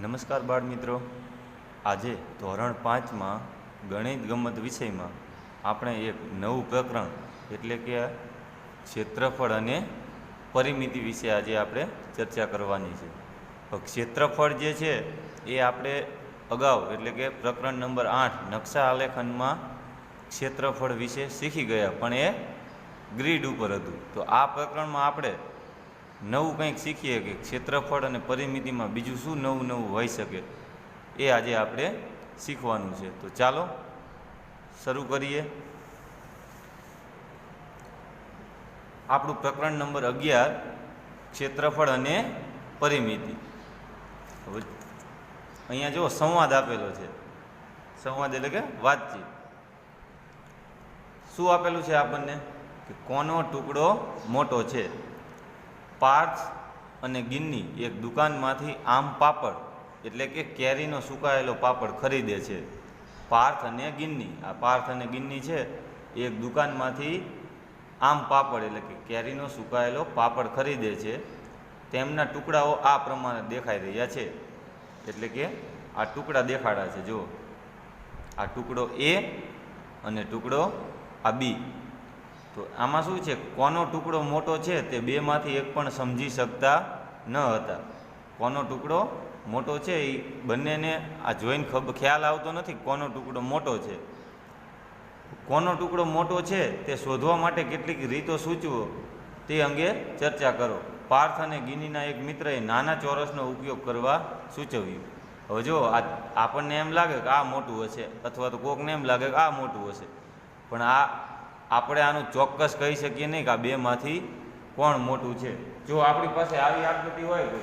નમસ્કાર બાળ મિત્રો, આજે ધોરણ 5માં ગણિત ગમત વિષયમાં આપણે એક નવું પ્રકરણ એટલે કે ક્ષેત્રફળ અને પરિમિતિ વિશે આજે આપણે ચર્ચા કરવાની છે. ક્ષેત્રફળ જે છે એ આપણે અગાઉ એટલે કે પ્રકરણ નંબર 8 નકશા આલેખનમાં ક્ષેત્રફળ વિશે શીખી ગયા, પણ એ ગ્રીડ ઉપર હતું. તો આ પ્રકરણમાં આપણે નવું કંઈક શીખીએ કે ક્ષેત્રફળ અને પરિમિતિમાં બીજું શું નવું હોઈ શકે, એ આજે આપણે શીખવાનું છે. તો ચાલો શરૂ કરીએ. આપણું પ્રકરણ નંબર 11 ક્ષેત્રફળ અને પરિમિતિ. હવે અહીંયા જો સંવાદ આપેલો છે. સંવાદ એટલે કે વાતચીત. શું આપેલું છે આપણને કે કોનો ટુકડો મોટો છે? પાર્થ અને ગિન્ની એક દુકાનમાંથી આમ પાપડ એટલે કે કેરીનો સુકાયેલો પાપડ ખરીદે છે. પાર્થ અને ગિન્ની, આ પાર્થ અને ગિન્ની છે એક દુકાનમાંથી આમ પાપડ એટલે કે કેરીનો સુકાયેલો પાપડ ખરીદે છે. તેમના ટુકડાઓ આ પ્રમાણે દેખાઈ રહ્યા છે. એટલે કે આ ટુકડા દેખાડા છે. જો આ ટુકડો એ અને ટુકડો આ બી. તો આમાં શું છે, કોનો ટુકડો મોટો છે તે બેમાંથી એક પણ સમજી શકતા ન હતા. કોનો ટુકડો મોટો છે એ બંનેને આ જોઈને ખ્યાલ આવતો નથી કોનો ટુકડો મોટો છે. કોનો ટુકડો મોટો છે તે શોધવા માટે કેટલીક રીતો સૂચવો તે અંગે ચર્ચા કરો. પાર્થ અને ગિનીના એક મિત્રએ નાના ચોરસનો ઉપયોગ કરવા સૂચવ્યું. હવે જો આપણને એમ લાગે કે આ મોટું હશે, અથવા તો કોકને એમ લાગે કે આ મોટું હશે, પણ આપણે આનું ચોક્કસ કહી શકીએ નહીં કે આ બેમાંથી કોણ મોટું છે. જો આપણી પાસે આવી આકૃતિ હોય તો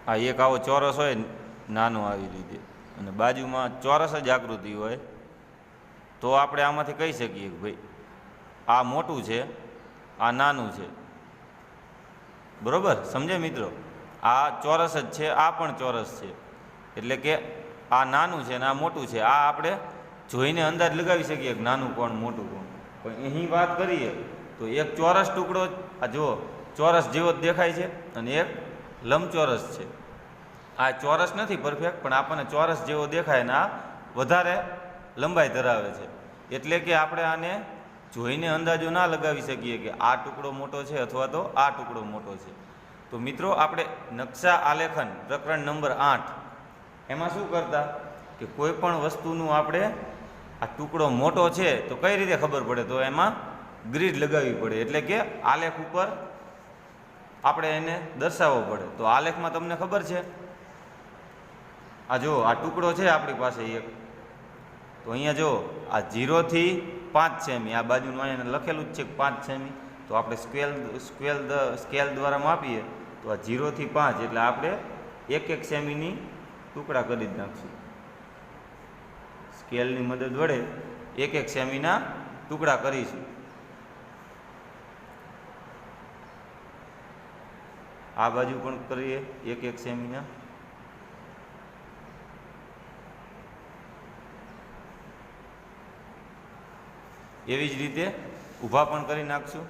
આ એક આવો ચોરસ હોય નાનો આવી રીતે, અને બાજુમાં ચોરસ જ આકૃતિ હોય, તો આપણે આમાંથી કહી શકીએ કે ભાઈ આ મોટું છે, આ નાનું છે. બરોબર, સમજે મિત્રો? આ ચોરસ જ છે, આ પણ ચોરસ છે, એટલે કે આ નાનું છે અને આ મોટું છે. આ આપણે જોઈને અંદાજ લગાવી શકીએ કે નાનું કોણ મોટું કોણ. પણ અહીં વાત કરીએ તો એક ચોરસ ટુકડો આ જુઓ ચોરસ જેવો જ દેખાય છે, અને એક લંબચોરસ છે. આ ચોરસ નથી પરફેક્ટ, પણ આપણને ચોરસ જેવો દેખાય ને આ વધારે લંબાઈ ધરાવે છે. એટલે કે આપણે આને જોઈને અંદાજો ના લગાવી શકીએ કે આ ટુકડો મોટો છે અથવા તો આ ટુકડો મોટો છે. તો મિત્રો, આપણે નકશા આલેખન પ્રકરણ નંબર 8 એમાં શું કરતા કે કોઈ પણ વસ્તુનું આપણે આ ટુકડો મોટો છે તો કઈ રીતે ખબર પડે? તો એમાં ગ્રીડ લગાવવી પડે, એટલે કે આલેખ ઉપર આપણે એને દર્શાવવો પડે. તો આલેખમાં તમને ખબર છે, આ જો આ ટુકડો છે આપણી પાસે એક, તો અહીંયા જો આ 0 થી 5 સેમી, આ બાજુનું અહીંયા લખેલું જ છે 5 સેમી. તો આપણે સ્કેલ દ્વારા માપીએ તો આ 0 થી 5 એટલે આપણે 1 સેમીની ટુકડા કરી જ નાખશું. સ્કેલની મદદ વડે 1 સેમીના ટુકડા કરીશું. આ બાજુ પણ કરીએ 1 સેમીના. એવી જ રીતે ઊભા પણ કરી નાખશું.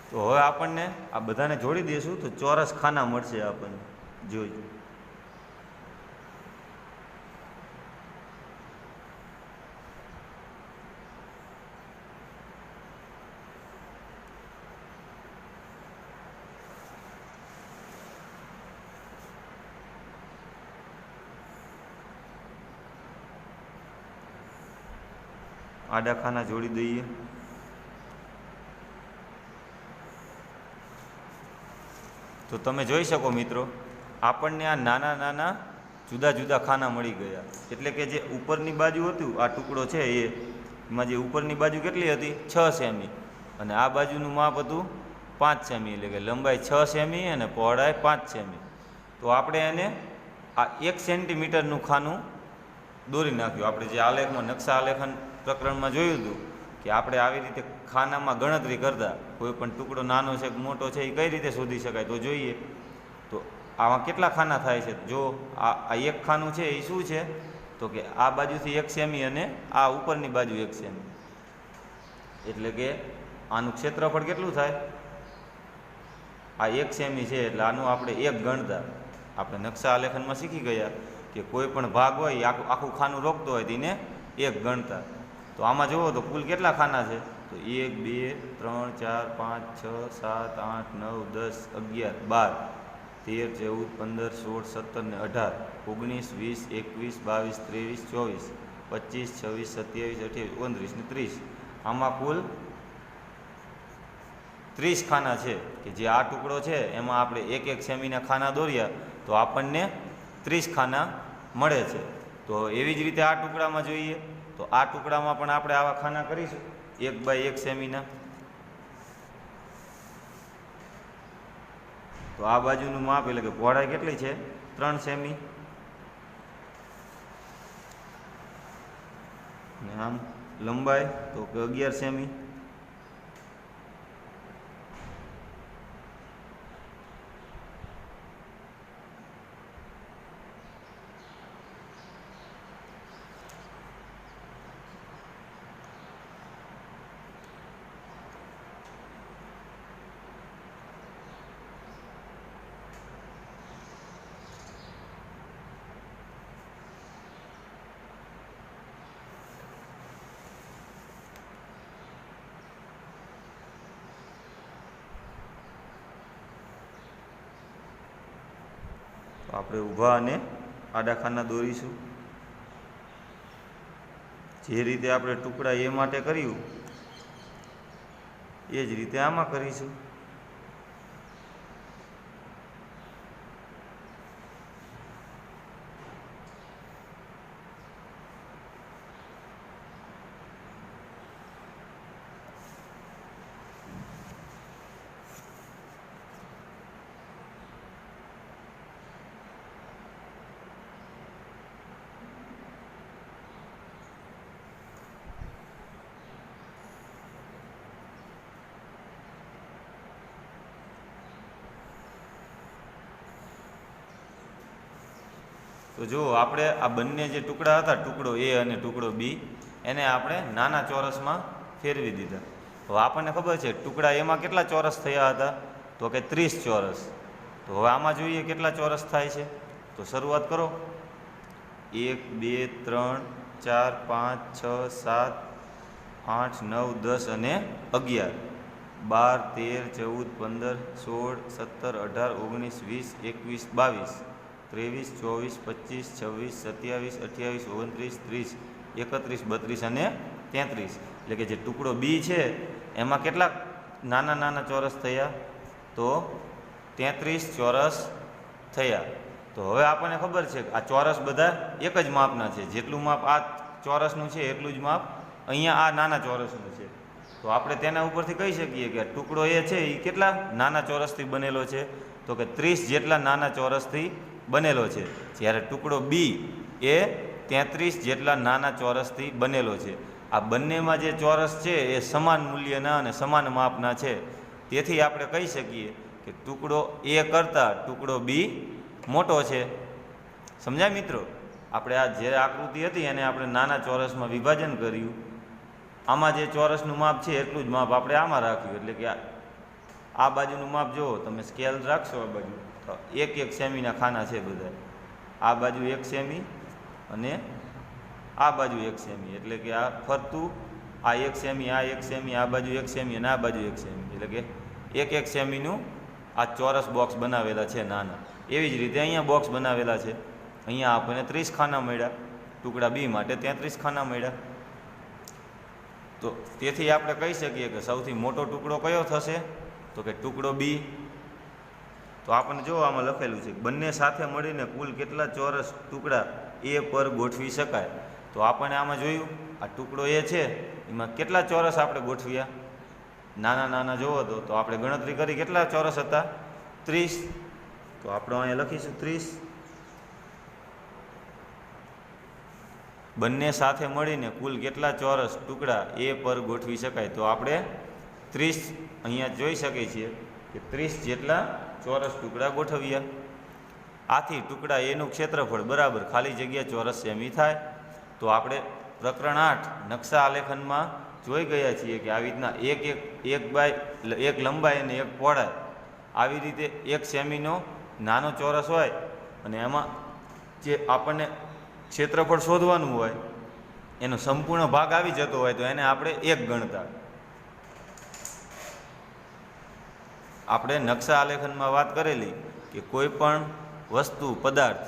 તો હવે આપણને આ બધાને જોડી દઈશું તો ચોરસ ખાના મળશે આપણને. જોઈજો, આડા ખાના જોડી દઈએ. તો તમે જોઈ શકો મિત્રો, આપણને આ નાના નાના જુદા જુદા ખાના મળી ગયા. એટલે કે જે ઉપરની બાજુ હતું આ ટુકડો છે એમાં જે ઉપરની બાજુ કેટલી હતી 6 સેમી, અને આ બાજુનું માપ હતું 5 સેમી, એટલે કે લંબાઈ 6 સેમી અને પહોળાઈ 5 સેમી. તો આપણે એને આ 1 સેન્ટીમીટરનું ખાનું દોરી નાખ્યું. આપણે જે આલેખમાં નકશા આલેખન પ્રકરણમાં જોયું હતું કે આપણે આવી રીતે ખાનામાં ગણતરી કરતા કોઈ પણ ટુકડો નાનો છે કે મોટો છે એ કઈ રીતે શોધી શકાય તો જોઈએ. તો આમાં કેટલા ખાના થાય છે? જો આ એક ખાનું છે એ શું છે તો કે આ બાજુથી 1 સેમી અને આ ઉપરની બાજુ 1 સેમી, એટલે કે આનું ક્ષેત્રફળ કેટલું થાય? આ 1 સેમી છે એટલે આનું આપણે 1 ગણતા. આપણે નકશા આલેખનમાં શીખી ગયા કે કોઈ પણ ભાગ હોય આખું ખાનું રોકતો હોય તેને 1 ગણતા. તો આમાં જુઓ તો કુલ કેટલા ખાના છે? તો 1 2 3 4 5 6 7 8 9 10 11 12 13 14 15 16 17 ને 18 19 20 21 22 23 24 25 26 27 28 29 ને 30. આમાં કુલ 30 ખાના છે કે જે આ ટુકડો છે એમાં આપણે 1 સેમીના ખાના દોર્યા તો આપણને 30 ખાના મળે છે. તો એવી જ રીતે આ ટુકડામાં જોઈએ તો આ ટુકડામાં પણ આપણે આવા ખાના કરીશું 1 બાય 1 સેમીના. તો આ બાજુનું માપ એટલે કે પહોળાઈ કેટલી છે? 3 સેમી. ને આમ લંબાઈ તો કે 11 સેમી. આપણે ઊભા અને આડા ખાના દોરીશું. જે રીતે આપણે ટુકડા એ માટે કર્યું એ જ રીતે આમાં કરીશું. તો જો આપણે આ બંને જે ટુકડા હતા ટુકડો એ અને ટુકડો બી એને આપણે નાના ચોરસમાં ફેરવી દીધા. તો આપણને ખબર છે ટુકડા એમાં કેટલા ચોરસ થયા હતા તો કે 30 ચોરસ. તો હવે આમાં જોઈએ કેટલા ચોરસ થાય છે. તો શરૂઆત કરો 1 2 3 4 5 6 7 8 9 10 અને 11 12 13 14 15 16 17 18 19 20 21 23 24 25 26 27 28 29 30 31 32 અને 33. એટલે કે જે ટુકડો બી છે એમાં કેટલા નાના નાના ચોરસ થયા તો 33 ચોરસ થયા. તો હવે આપણને ખબર છે આ ચોરસ બધા એક જ માપના છે. જેટલું માપ આ ચોરસનું છે એટલું જ માપ અહીંયા આ નાના ચોરસનું છે. તો આપણે તેના ઉપરથી કહી શકીએ કે ટુકડો એ છે એ કેટલા નાના ચોરસથી બનેલો છે તો કે 30 જેટલા નાના ચોરસથી બનેલો છે. જ્યારે ટુકડો બી એ 33 જેટલા નાના ચોરસથી બનેલો છે. આ બંનેમાં જે ચોરસ છે એ સમાન મૂલ્યના અને સમાન માપના છે. તેથી આપણે કહી શકીએ કે ટુકડો એ કરતાં ટુકડો બી મોટો છે. સમજાય મિત્રો? આપણે આ જે આકૃતિ હતી એને આપણે નાના ચોરસમાં વિભાજન કર્યું. આમાં જે ચોરસનું માપ છે એટલું જ માપ આપણે આમાં રાખ્યું. એટલે કે આ બાજુનું માપ જુઓ તમે, સ્કેલ રાખશો આ બાજુ તો 1 સેમીના ખાના છે બધા. આ બાજુ 1 સેમી અને આ બાજુ 1 સેમી. એટલે કે આ ફરતું આ 1 સેમી, આ 1 સેમી, આ બાજુ 1 સેમી અને આ બાજુ 1 સેમી. એટલે કે 1 સેમીનું આ ચોરસ બોક્સ બનાવેલા છે નાના. એવી જ રીતે અહીંયા બોક્સ બનાવેલા છે. અહીંયા આપણને 30 ખાના મળ્યા. ટુકડા બી માટે 33 ખાના મળ્યા. તો તેથી આપણે કહી શકીએ કે સૌથી મોટો ટુકડો કયો થશે તો કે ટુકડો બી. તો આપણને જો આમાં લખેલું છે બંને સાથે મળીને કુલ કેટલા ચોરસ ટુકડા એ પર ગોઠવી શકાય. તો આપણને આમાં જોયું આ ટુકડો એ છે એમાં કેટલા ચોરસ આપણે ગોઠવ્યા નાના નાના જોવો તો આપણે ગણતરી કરી કેટલા ચોરસ હતા 30. તો આપણે અહીંયા લખીશું 30. બંને સાથે મળીને કુલ કેટલા ચોરસ ટુકડા એ પર ગોઠવી શકાય? તો આપણે 30 અહીંયા જોઈ શકીએ છીએ કે 30 જેટલા ચોરસ ટુકડા ગોઠવ્યા. આથી ટુકડા એનું ક્ષેત્રફળ બરાબર ખાલી જગ્યા ચોરસ સેમી થાય. તો આપણે પ્રકરણ 8 નકશા આલેખનમાં જોઈ ગયા છીએ કે આવી રીતના એક લંબાઈ અને એક પહોળાઈ, આવી રીતે 1 સેમીનો નાનો ચોરસ હોય અને એમાં જે આપણને ક્ષેત્રફળ શોધવાનું હોય એનો સંપૂર્ણ ભાગ આવી જતો હોય તો એને આપણે 1 ગણતા. આપણે નકશા આલેખનમાં વાત કરેલી કે કોઈ પણ વસ્તુ પદાર્થ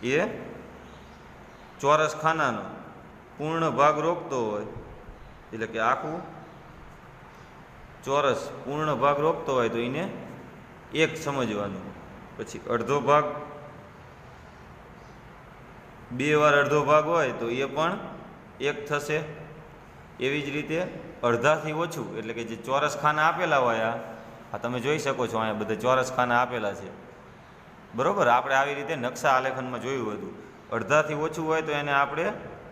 એ ચોરસ ખાનાનો પૂર્ણ ભાગ રોકતો હોય, એટલે કે આખું ચોરસ પૂર્ણ ભાગ રોકતો હોય તો એને 1 સમજવાનું. પછી અડધો ભાગ 2 વાર અડધો ભાગ હોય તો એ પણ 1 થશે. એવી જ રીતે અડધાથી ઓછું, એટલે કે જે ચોરસ ખાના આપેલા હોય, આ તમે જોઈ શકો છો અહીંયા બધા ચોરસ ખાના આપેલા છે, બરાબર. આપણે આવી રીતે નકશા આલેખનમાં જોયું હતું. અડધાથી ઓછું હોય તો એને આપણે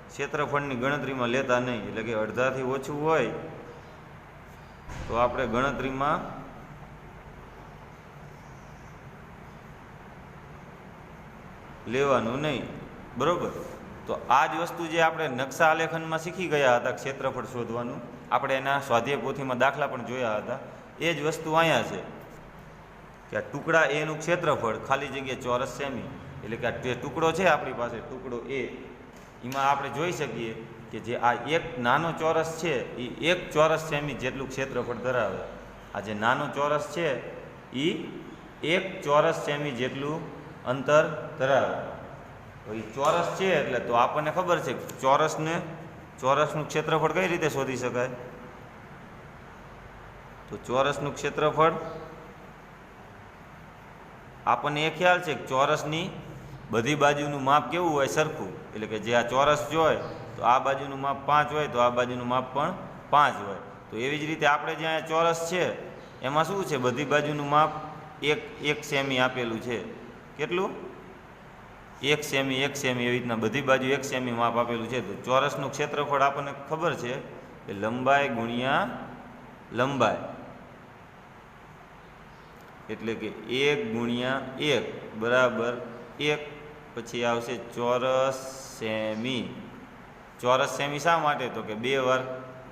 ક્ષેત્રફળની ગણતરીમાં લેતા નહીં, એટલે કે અડધાથી ઓછું હોય તો આપણે ગણતરીમાં લેવાનું નહીં, બરાબર. તો આ જ વસ્તુ જે આપણે નકશા આલેખનમાં શીખી ગયા હતા ક્ષેત્રફળ શોધવાનું, આપણે એના સ્વાધ્યાય પોથીમાં દાખલા પણ જોયા હતા. એ જ વસ્તુ અહીંયા છે કે આ ટુકડા એનું ક્ષેત્રફળ ખાલી જગ્યા ચોરસ સેમી, એટલે કે આ ટુકડો છે આપણી પાસે, ટુકડો એ, એમાં આપણે જોઈ શકીએ કે જે આ એક નાનો ચોરસ છે એ 1 ચોરસ સેમી જેટલું ક્ષેત્રફળ ધરાવે. આ જે નાનો ચોરસ છે એ 1 ચોરસ સેમી જેટલું અંતર ધરાવે. તો એ ચોરસ છે એટલે તો આપણને ખબર છે કે ચોરસનું ક્ષેત્રફળ કઈ રીતે શોધી શકાય? તો ચોરસનું ક્ષેત્રફળ આપણને એ ખ્યાલ છે કે ચોરસની બધી બાજુનું માપ કેવું હોય? સરખું. એટલે કે જે આ ચોરસ હોય તો આ બાજુનું માપ 5 હોય તો આ બાજુનું માપ પણ 5 હોય. તો એવી જ રીતે આપણે જે અહીંયા ચોરસ છે એમાં શું છે? બધી બાજુનું માપ 1 સેમી આપેલું છે. કેટલું? 1 સેમી 1 સેમી, એવી રીતના બધી બાજુ 1 સેમી માપ આપેલું છે. તો ચોરસનું ક્ષેત્રફળ આપણને ખબર છે કે લંબાઈ ગુણ્યા લંબાઈ, એટલે કે 1 ગુણ્યા 1 બરાબર 1. પછી આવશે ચોરસ સેમી. ચોરસ સેમી શા માટે? તો કે 2 વાર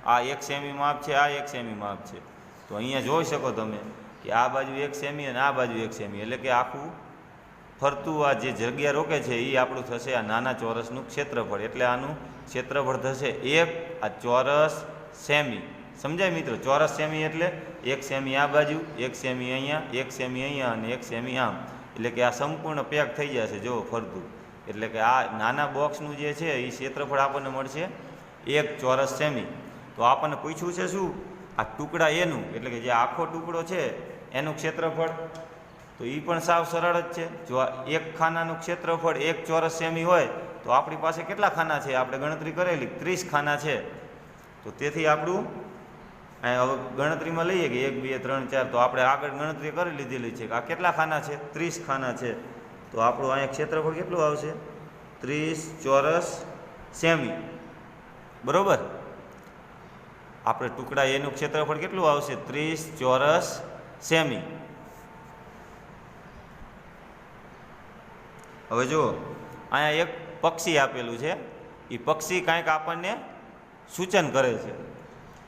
આ 1 સેમી માપ છે, આ 1 સેમી માપ છે. તો અહીંયા જોઈ શકો તમે કે આ બાજુ 1 સેમી અને આ બાજુ 1 સેમી, એટલે કે આખું ફરતું આ જે જગ્યા રોકે છે એ આપણું થશે આ નાના ચોરસનું ક્ષેત્રફળ. એટલે આનું ક્ષેત્રફળ થશે 1 આ ચોરસ સેમી. સમજાય મિત્રો? ચોરસ સેમી એટલે 1 સેમી આ બાજુ, 1 સેમી અહીંયા, 1 સેમી અહીંયા અને 1 સેમી આમ, એટલે કે આ સંપૂર્ણ પેક થઈ જશે જો ફરતું. એટલે કે આ નાના બોક્સનું જે છે એ ક્ષેત્રફળ આપણને મળશે 1 ચોરસ સેમી. તો આપણને પૂછ્યું છે શું? આ ટુકડા એનું, એટલે કે જે આખો ટુકડો છે એનું ક્ષેત્રફળ. તો એ પણ સાવ સરળ જ છે. જો આ 1 ખાનાનું ક્ષેત્રફળ 1 ચોરસ સેમી હોય તો આપણી પાસે કેટલા ખાના છે? આપણે ગણતરી કરેલી 30 ખાના છે. તો તેથી આપણું હવે ગણતરીમાં લઈએ કે 1 2 3 4, તો આપણે આગળ ગણતરી કરી લીધેલી છે કે આ કેટલા ખાના છે? 30 ખાના છે. તો આપણું અહીંયા ક્ષેત્રફળ કેટલું આવશે? 30 ચોરસ સેમી, બરોબર. આપણે ટુકડા એનું ક્ષેત્રફળ કેટલું આવશે? 30 ચોરસ સેમી. હવે જુઓ અહીંયા એક પક્ષી આપેલું છે, એ પક્ષી કાંઈક આપણને સૂચન કરે છે.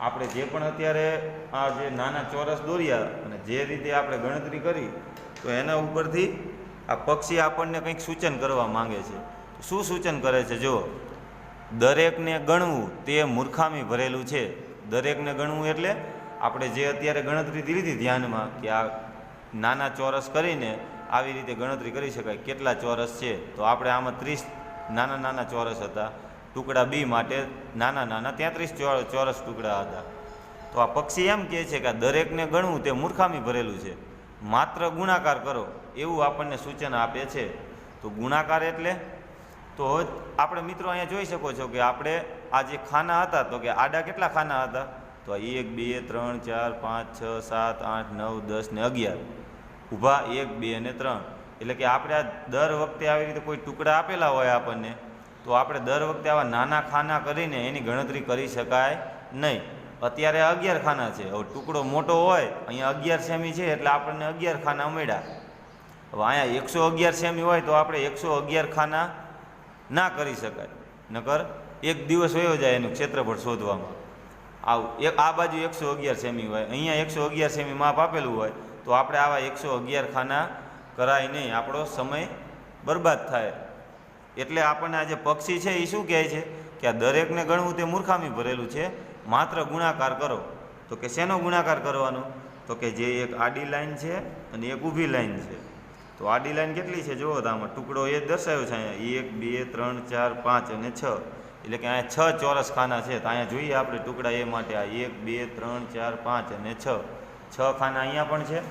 આપણે જે પણ અત્યારે આ જે નાના ચોરસ દોર્યા અને જે રીતે આપણે ગણતરી કરી તો એના ઉપરથી આ પક્ષી આપણને કંઈક સૂચન કરવા માંગે છે. શું સૂચન કરે છે? જો દરેકને ગણવું તે મૂર્ખામી ભરેલું છે. દરેકને ગણવું એટલે આપણે જે અત્યારે ગણતરી લીધી ધ્યાનમાં કે આ નાના ચોરસ કરીને આવી રીતે ગણતરી કરી શકાય કેટલા ચોરસ છે. તો આપણે આમાં 30 નાના નાના ચોરસ હતા. ટુકડા બી માટે નાના નાના 33 ચોરસ ટુકડા હતા. તો આ પક્ષી એમ કહે છે કે દરેકને ગણવું તે મૂર્ખામી ભરેલું છે, માત્ર ગુણાકાર કરો એવું આપણને સૂચન આપે છે. તો ગુણાકાર એટલે તો આપણે મિત્રો અહીંયા જોઈ શકો છો કે આપણે આ જે ખાના હતા તો કે આડા કેટલા ખાના હતા? તો 1 2 3 4 5 6 7 8 9 10 ને 11. ઊભા 1, 2 અને 3. એટલે કે આપણે આ દર વખતે આવી રીતે કોઈ ટુકડા આપેલા હોય આપણને, તો આપણે દર વખતે આવા નાના ખાના કરીને એની ગણતરી કરી શકાય નહીં. અત્યારે 11 ખાના છે. હવે ટુકડો મોટો હોય, અહીંયા 11 સેમી છે એટલે આપણને 11 ખાના મળ્યા. હવે અહીંયા 111 સેમી હોય તો આપણે 111 ખાના ના કરી શકાય, નકર એક દિવસ વયો જાય એનું ક્ષેત્રફળ શોધવામાં. આ બાજુ 111 સેમી હોય, અહીંયા 111 સેમી માપ આપેલું હોય, તો આપણે આવા 111 ખાના કરાય નહીં, આપણો સમય બરબાદ થાય. એટલે આપણને આ જે પક્ષી છે એ શું કહે છે કે આ દરેકને ગણવું તે મૂર્ખામી ભરેલું છે, માત્ર ગુણાકાર કરો. તો કે શેનો ગુણાકાર કરવાનો? તો કે જે એક આડી લાઈન છે અને એક ઊભી લાઈન છે. તો આડી લાઈન કેટલી છે જુઓ તો આમાં ટુકડો એ દર્શાવ્યો છે અહીંયા 1, 2, 3, 4, 5 અને 6. એટલે કે અહીંયા 6 ચોરસ ખાના છે. તો અહીંયા જોઈએ આપણે ટુકડા એ માટે આ 1, 2, 3, 4, 5 અને 6. 6 ખાના અહીંયા પણ છે.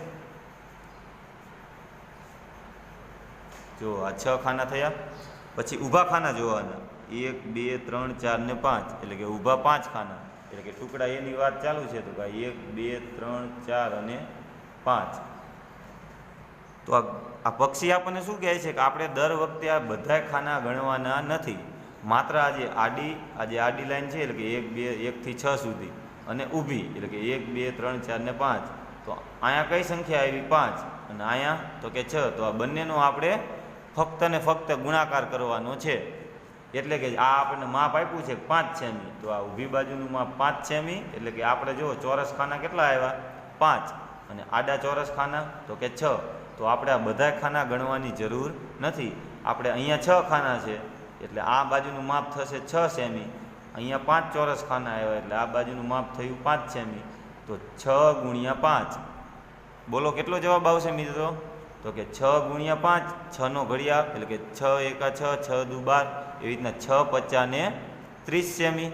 જો આ 6 ખાના થયા. પછી ઊભા ખાના જોવાના 1, 2, 3, 4 ને 5. એટલે કે ઊભા 5 ખાના. એટલે કે ટુકડા એની વાત ચાલુ છે. તો 1, 2, 3, 4 અને 5. તો આ પક્ષી આપણને શું કહે છે કે આપણે દર વખતે આ બધા ખાના ગણવાના નથી, માત્ર આ જે આડી લાઈન છે એટલે કે 1 થી 6 સુધી અને ઊભી એટલે કે 1, 2, 3, 4 ને 5. તો અહીંયા કઈ સંખ્યા આવી? 5. અને અહીંયા તો કે 6. તો આ બંનેનો આપણે ફક્ત ને ફક્ત ગુણાકાર કરવાનો છે. એટલે કે આ આપણને માપ આપ્યું છે 5 સેમી, તો આ ઊભી બાજુનું માપ 5 સેમી. એટલે કે આપણે જો ચોરસ ખાના કેટલા આવ્યા? 5. અને આડા ચોરસ ખાના તો કે 6. તો આપણે આ બધા ખાના ગણવાની જરૂર નથી. આપણે અહીંયા 6 ખાના છે એટલે આ બાજુનું માપ થશે 6 સેમી. અહીંયા 5 ચોરસ ખાના આવ્યા એટલે આ બાજુનું માપ થયું 5 સેમી. તો 6 ગુણ્યા 5. બોલો કેટલો જવાબ આવશે મિત્રો? તો કે 6 ગુણ્યા 5, 6 નો ઘડિયા એટલે કે 6 એકા 6, 6 દુ 12. એવી રીતના 6 પચાસ ને 30 સેમી.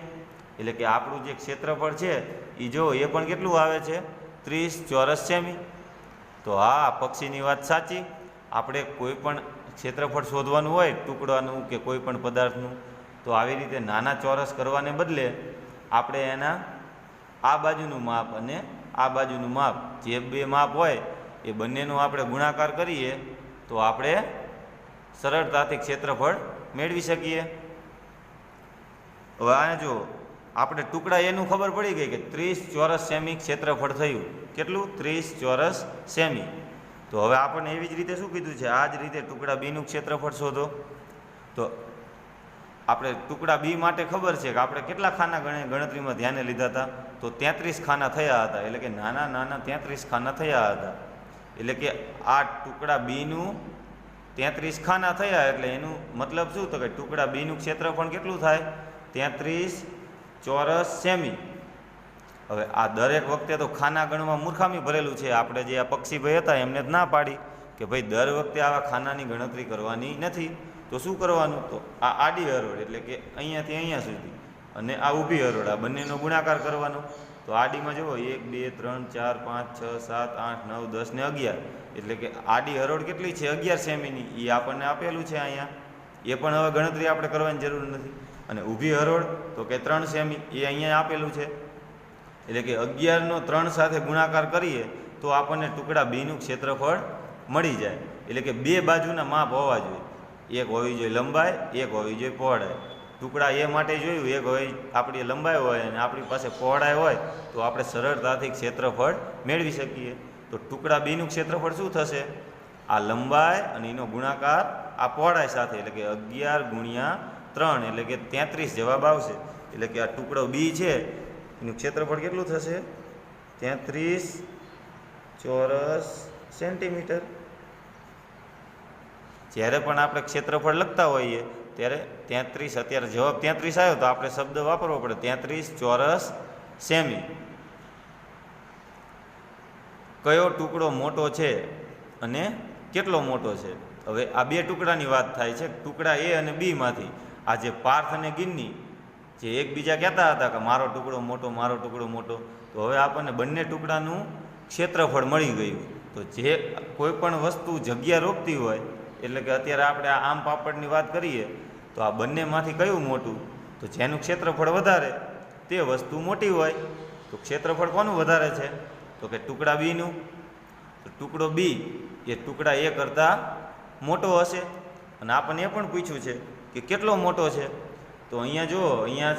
એટલે કે આપણું જે ક્ષેત્રફળ છે એ જો એ પણ કેટલું આવે છે? 30 ચોરસ સેમી. તો હા, પક્ષીની વાત સાચી. આપણે કોઈ પણ ક્ષેત્રફળ શોધવાનું હોય ટુકડાનું કે કોઈ પણ પદાર્થનું, તો આવી રીતે નાના ચોરસ કરવાને બદલે આપણે એના આ બાજુનું માપ અને આ બાજુનું માપ, જે બે માપ હોય એ બંનેનો આપણે ગુણાકાર કરીએ તો આપણે સરળતાથી ક્ષેત્રફળ મેળવી શકીએ. હવે આ જો આપણે ટુકડા એનું ખબર પડી ગઈ કે 30 ચોરસ સેમી ક્ષેત્રફળ થયું. કેટલું? 30 ચોરસ સેમી. તો હવે આપણને એવી જ રીતે શું કીધું છે? આ જ રીતે ટુકડા બીનું ક્ષેત્રફળ શોધો. તો આપણે ટુકડા બી માટે ખબર છે કે આપણે કેટલા ખાના ગણતરીમાં ધ્યાને લીધા હતા? તો 33 ખાના થયા હતા. એટલે કે નાના નાના 33 ખાના થયા હતા. એટલે કે આ ટુકડા બીનું 33 ખાના થયા એટલે એનું મતલબ શું? તો કે ટુકડા બીનું ક્ષેત્રફળ કેટલું થાય? 33 ચોરસ સેમી. હવે આ દરેક વખતે તો ખાના ગણવા મૂર્ખામી ભરેલું છે. આપણે જે આ પક્ષીભાઈ હતા એમને જ ના પાડી કે ભાઈ દર વખતે આવા ખાનાની ગણતરી કરવાની નથી. તો શું કરવાનું? તો આ આડી હરોળ એટલે કે અહીંયાથી અહીંયા સુધી અને આ ઊભી હરોળ, આ બંનેનો ગુણાકાર કરવાનો. તો આડીમાં જુઓ 1, 2, 3, 4, 5, 6, 7, 8, 9, 10 ને 11. એટલે કે આડી હરોળ કેટલી છે? 11 સેમીની. એ આપણને આપેલું છે અહીંયા. એ પણ હવે ગણતરી આપણે કરવાની જરૂર નથી. અને ઊભી હરોળ તો કે 3 સેમી, એ અહીંયા આપેલું છે. એટલે કે 11 નો 3 સાથે ગુણાકાર કરીએ તો આપણને ટુકડા બીનું ક્ષેત્રફળ મળી જાય. એટલે કે બે બાજુના માપ હોવા જોઈએ. એક હોવી જોઈએ લંબાઈ, એક હોવી જોઈએ પહોળાઈ. ટુકડા એ માટે જોયું, એક હોય આપણી લંબાઈ હોય અને આપણી પાસે પહોળાઈ હોય તો આપણે સરળતાથી ક્ષેત્રફળ મેળવી શકીએ. તો ટુકડા બીનું ક્ષેત્રફળ શું થશે? આ લંબાઈ અને એનો ગુણાકાર આ પહોળાઈ સાથે, એટલે કે 11 ગુણ્યા 3 એટલે કે 33 જવાબ આવશે. એટલે કે આ ટુકડો બી છે એનું ક્ષેત્રફળ કેટલું થશે? 33 ચોરસ સેન્ટીમીટર. જ્યારે પણ આપણે ક્ષેત્રફળ લખતા હોઈએ ત્યારે 33, અત્યારે જવાબ 33 આવ્યો તો આપણે શબ્દ વાપરવો પડે 33 ચોરસ સેમી. કયો ટુકડો મોટો છે અને કેટલો મોટો છે? હવે આ બે ટુકડાની વાત થાય છે, ટુકડા એ અને બી માંથી. આ જે પાર્થ અને ગિન્ની જે એકબીજા કહેતા હતા કે મારો ટુકડો મોટો, મારો ટુકડો મોટો, તો હવે આપણને બંને ટુકડાનું ક્ષેત્રફળ મળી ગયું. તો જે કોઈ પણ વસ્તુ જગ્યા રોકતી હોય, એટલે કે અત્યારે આપણે આ આમ પાપડની વાત કરીએ તો આ બંનેમાંથી કયું મોટું? તો જેનું ક્ષેત્રફળ વધારે તે વસ્તુ મોટી હોય. તો ક્ષેત્રફળ કોનું વધારે છે? તો કે ટુકડા બીનું. તો ટુકડો બી એ ટુકડા એ કરતાં મોટો હશે. અને આપણને એ પણ પૂછ્યું છે કે કેટલો મોટો છે. તો અહીંયા જુઓ, અહીંયા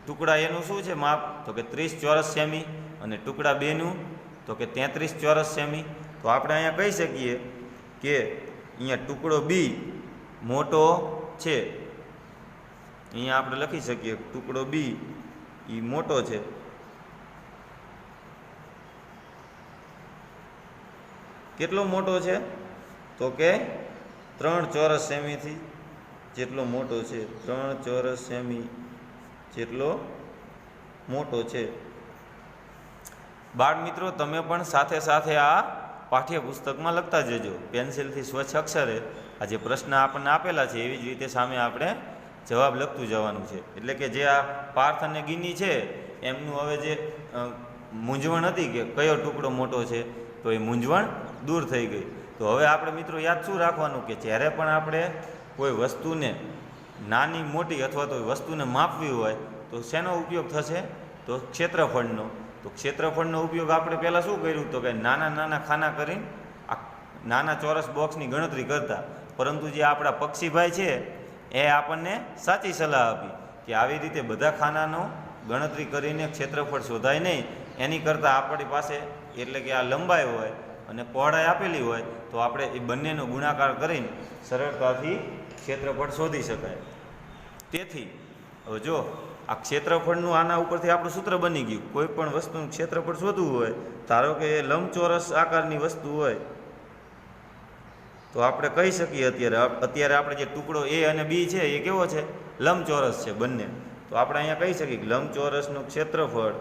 ટુકડા એનું શું છે માપ, તો કે 30 ચોરસ સેમી, અને ટુકડા બેનું તો કે 33 ચોરસ સેમી. તો આપણે અહીંયા કહી શકીએ કે અહીંયા ટુકડો બી મોટો છે. અહીંયા આપણે લખી શકીએ ટુકડો બી એ મોટો છે. કેટલો મોટો છે, તો કે 3 ચોરસ સેમીથી જેટલો મોટો છે. 3 ચોરસ સેમી જેટલો મોટો છે. બાળ મિત્રો, તમે પણ સાથે સાથે આ પાઠ્યપુસ્તકમાં લખતા જજો. પેન્સિલથી સ્વચ્છ અક્ષરે આ જે પ્રશ્ન આપણને આપેલા છે એવી જ રીતે સામે આપણે જવાબ લખતું જવાનું છે. એટલે કે જે આ પાર્થ અને ગિની છે એમનું હવે જે મૂંઝવણ હતી કે કયો ટુકડો મોટો છે, તો એ મૂંઝવણ દૂર થઈ ગઈ. તો હવે આપણે મિત્રો યાદ શું રાખવાનું કે જ્યારે પણ આપણે કોઈ વસ્તુને નાની મોટી અથવા તો વસ્તુને માપવી હોય તો શેનો ઉપયોગ થશે, તો ક્ષેત્રફળનો. તો ક્ષેત્રફળનો ઉપયોગ આપણે પહેલાં શું કર્યું, તો કે નાના નાના ખાના કરીને આ નાના ચોરસ બોક્સની ગણતરી કરતા. પરંતુ જે આપણા પક્ષીભાઈ છે એ આપણને સાચી સલાહ આપી કે આવી રીતે બધા ખાનાનો ગણતરી કરીને ક્ષેત્રફળ શોધાય નહીં, એની કરતાં આપણી પાસે એટલે કે આ લંબાઈ હોય અને પહોળાઈ આપેલી હોય તો આપણે એ બંનેનો ગુણાકાર કરીને સરળતાથી ક્ષેત્રફળ શોધી શકાય. તેથી હવે જો આ ક્ષેત્રફળનું આના ઉપરથી આપણું સૂત્ર બની ગયું. કોઈ પણ વસ્તુનું ક્ષેત્રફળ શોધવું હોય, ધારો કે એ લંબચોરસ આકારની વસ્તુ હોય, તો આપણે કહી શકીએ અત્યારે આપણે જે ટુકડો એ અને બી છે એ કેવો છે, લંબચોરસ છે બંને. તો આપણે અહીંયા કહી શકીએ કે લંબચોરસનું ક્ષેત્રફળ,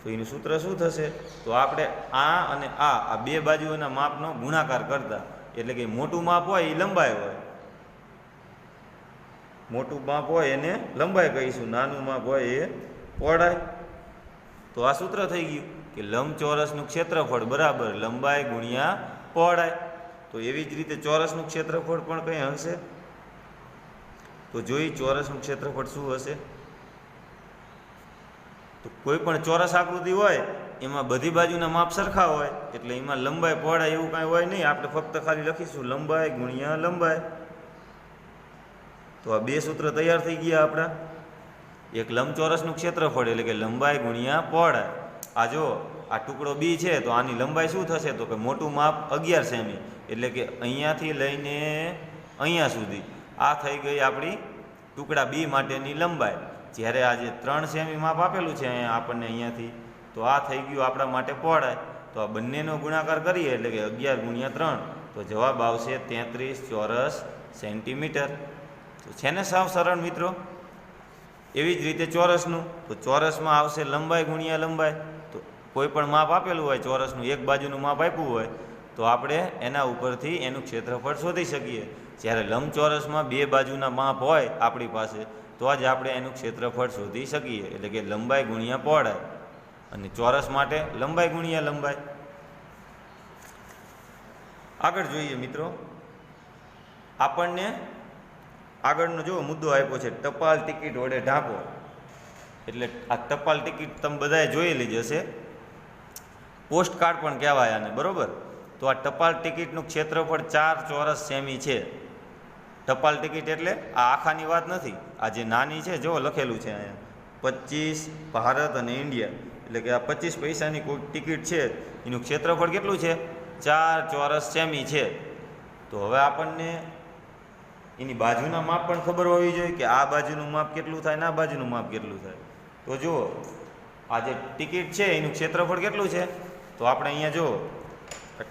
તો એનું સૂત્ર શું થશે, તો આપણે આ અને આ બે બાજુઓના માપનો ગુણાકાર કરતા. એટલે કે મોટું માપ હોય એ લંબાઈ હોય, મોટું માપ હોય એને લંબાઈ કહીશું, નાનું માપ હોય એ પહોળાઈ. તો આ સૂત્ર થઈ ગયું કે લંબચોરસનું ક્ષેત્રફળ બરાબર લંબાઈ ગુણ્યા પહોળાઈ. તો એવી જ રીતે ચોરસનું ક્ષેત્રફળ પણ કંઈ હશે. તો જોઈ ચોરસનું ક્ષેત્રફળ શું હશે, તો કોઈ પણ ચોરસ આકૃતિ હોય એમાં બધી બાજુના માપ સરખા હોય એટલે એમાં લંબાઈ પહોળાઈ એવું કાંઈ હોય નહીં. આપણે ફક્ત ખાલી લખીશું લંબાઈ ગુણ્યા લંબાઈ. તો આ બે સૂત્ર તૈયાર થઈ ગયા આપણા. એક લંબચોરસનું ક્ષેત્રફળ એટલે કે લંબાઈ ગુણ્યા પહોળાઈ. આ જો આ ટુકડો બી છે તો આની લંબાઈ શું થશે, તો કે મોટું માપ 11 સેમી એટલે કે અહીંયાથી લઈને અહીંયા સુધી આ થઈ ગઈ આપણી ટુકડા બી માટેની લંબાઈ. જ્યારે આ જે 3 સેમી માપ આપેલું છે અહીંયા આપણને અહીંયાથી, તો આ થઈ ગયું આપણા માટે પહોળાઈ. તો આ બંનેનો ગુણાકાર કરીએ એટલે કે 11 ગુણ્યા 3, તો જવાબ આવશે 33 ચોરસ સેન્ટીમીટર. તો છે ને સાવ સરળ મિત્રો. એવી જ રીતે ચોરસનું, તો ચોરસમાં આવશે લંબાઈ ગુણ્યા લંબાઈ. તો કોઈ પણ માપ આપેલું હોય ચોરસનું, એક બાજુનું માપ આપ્યું હોય તો આપણે એના ઉપરથી એનું ક્ષેત્રફળ શોધી શકીએ. જ્યારે લંબચોરસમાં બે બાજુના માપ હોય આપણી પાસે તો જ આપણે એનું ક્ષેત્રફળ શોધી શકીએ. એટલે કે લંબાઈ ગુણ્યા પહોળાઈ, અને ચોરસ માટે લંબાઈ ગુણ્યા લંબાઈ. આગળ જોઈએ મિત્રો, આપણને આગળનો જો મુદ્દો આપ્યો છે ટપાલ ટિકિટ વડે ઢાંકો. એટલે આ ટપાલ ટિકિટ તમે બધાએ જોયેલી જ હશે, પોસ્ટ કાર્ડ પણ કહેવાય આને, બરોબર. તો આ ટપાલ ટિકિટનું ક્ષેત્રફળ 4 ચોરસ સેમી છે. ટપાલ ટિકિટ એટલે આ આખાની વાત નથી, આ જે નાની છે જો લખેલું છે અહીંયા 25 ભારત અને ઇન્ડિયા, એટલે કે આ 25 પૈસાની કોઈ ટિકિટ છે એનું ક્ષેત્રફળ કેટલું છે, 4 ચોરસ સેમી છે. તો હવે આપણને એની બાજુના માપ પણ ખબર હોવી જોઈએ કે આ બાજુનું માપ કેટલું થાય ને આ બાજુનું માપ કેટલું થાય. તો જુઓ આ જે ટિકિટ છે એનું ક્ષેત્રફળ કેટલું છે, તો આપણે અહીંયા જુઓ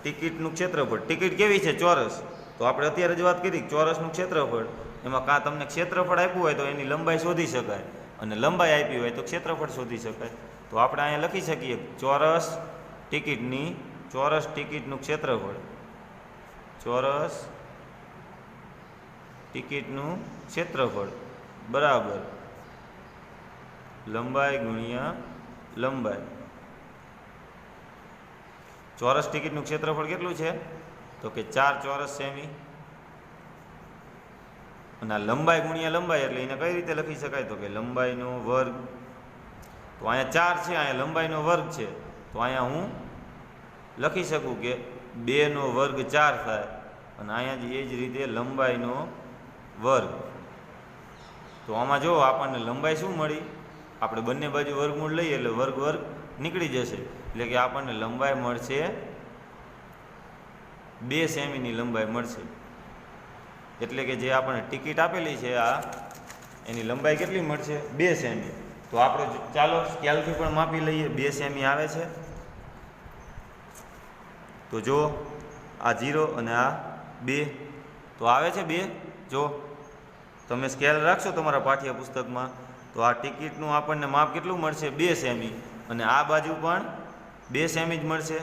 ટિકિટનું ક્ષેત્રફળ, ટિકિટ કેવી છે, ચોરસ. તો આપણે અત્યારે જ વાત કરી ચોરસનું ક્ષેત્રફળ, એમાં કાં તમને ક્ષેત્રફળ આપ્યું હોય તો એની લંબાઈ શોધી શકાય, અને લંબાઈ આપી હોય તો ક્ષેત્રફળ શોધી શકાય. તો આપણે અહીંયા લખી શકીએ ચોરસ ટિકિટનું ક્ષેત્રફળ, ચોરસ ટિકિટનું ક્ષેત્રફળ બરાબર લંબાઈ ગુણ્યા લંબાઈ. ચોરસ ટિકિટનું ક્ષેત્રફળ કેટલું છે, તો કે 4 ચોરસ સેમી, અને લંબાઈ ગુણ્યા લંબાઈ એટલે એને કઈ રીતે લખી શકાય, તો કે લંબાઈનો વર્ગ. તો અહીંયા 4 છે, અહીંયા લંબાઈનો વર્ગ છે, તો અહીંયા હું લખી શકું કે 2નો વર્ગ 4 થાય અને અહીંયા એ જ રીતે લંબાઈનો વર્ગ. તો આમાં જો આપણને લંબાઈ શું મળી, આપણે બંને બાજુ વર્ગમૂળ લઈએ એટલે વર્ગ વર્ગ નીકળી જશે, એટલે કે આપણને લંબાઈ મળશે 2 સેમીની લંબાઈ મળશે. એટલે કે જે આપણે ટિકિટ આપેલી છે આ એની લંબાઈ કેટલી મળશે 2 સેમી. તો આપણે ચાલો સ્કેલથી પણ માપી લઈએ, 2 સેમી આવે છે. તો જો આ 0 અને આ 2, તો આવે છે 2. જો તમે સ્કેલ રાખશો તમારા પાઠ્યપુસ્તકમાં તો આ ટિકિટનું આપણને માપ કેટલું મળશે 2 સેમી, અને આ બાજુ પણ 2 સેમી જ મળશે.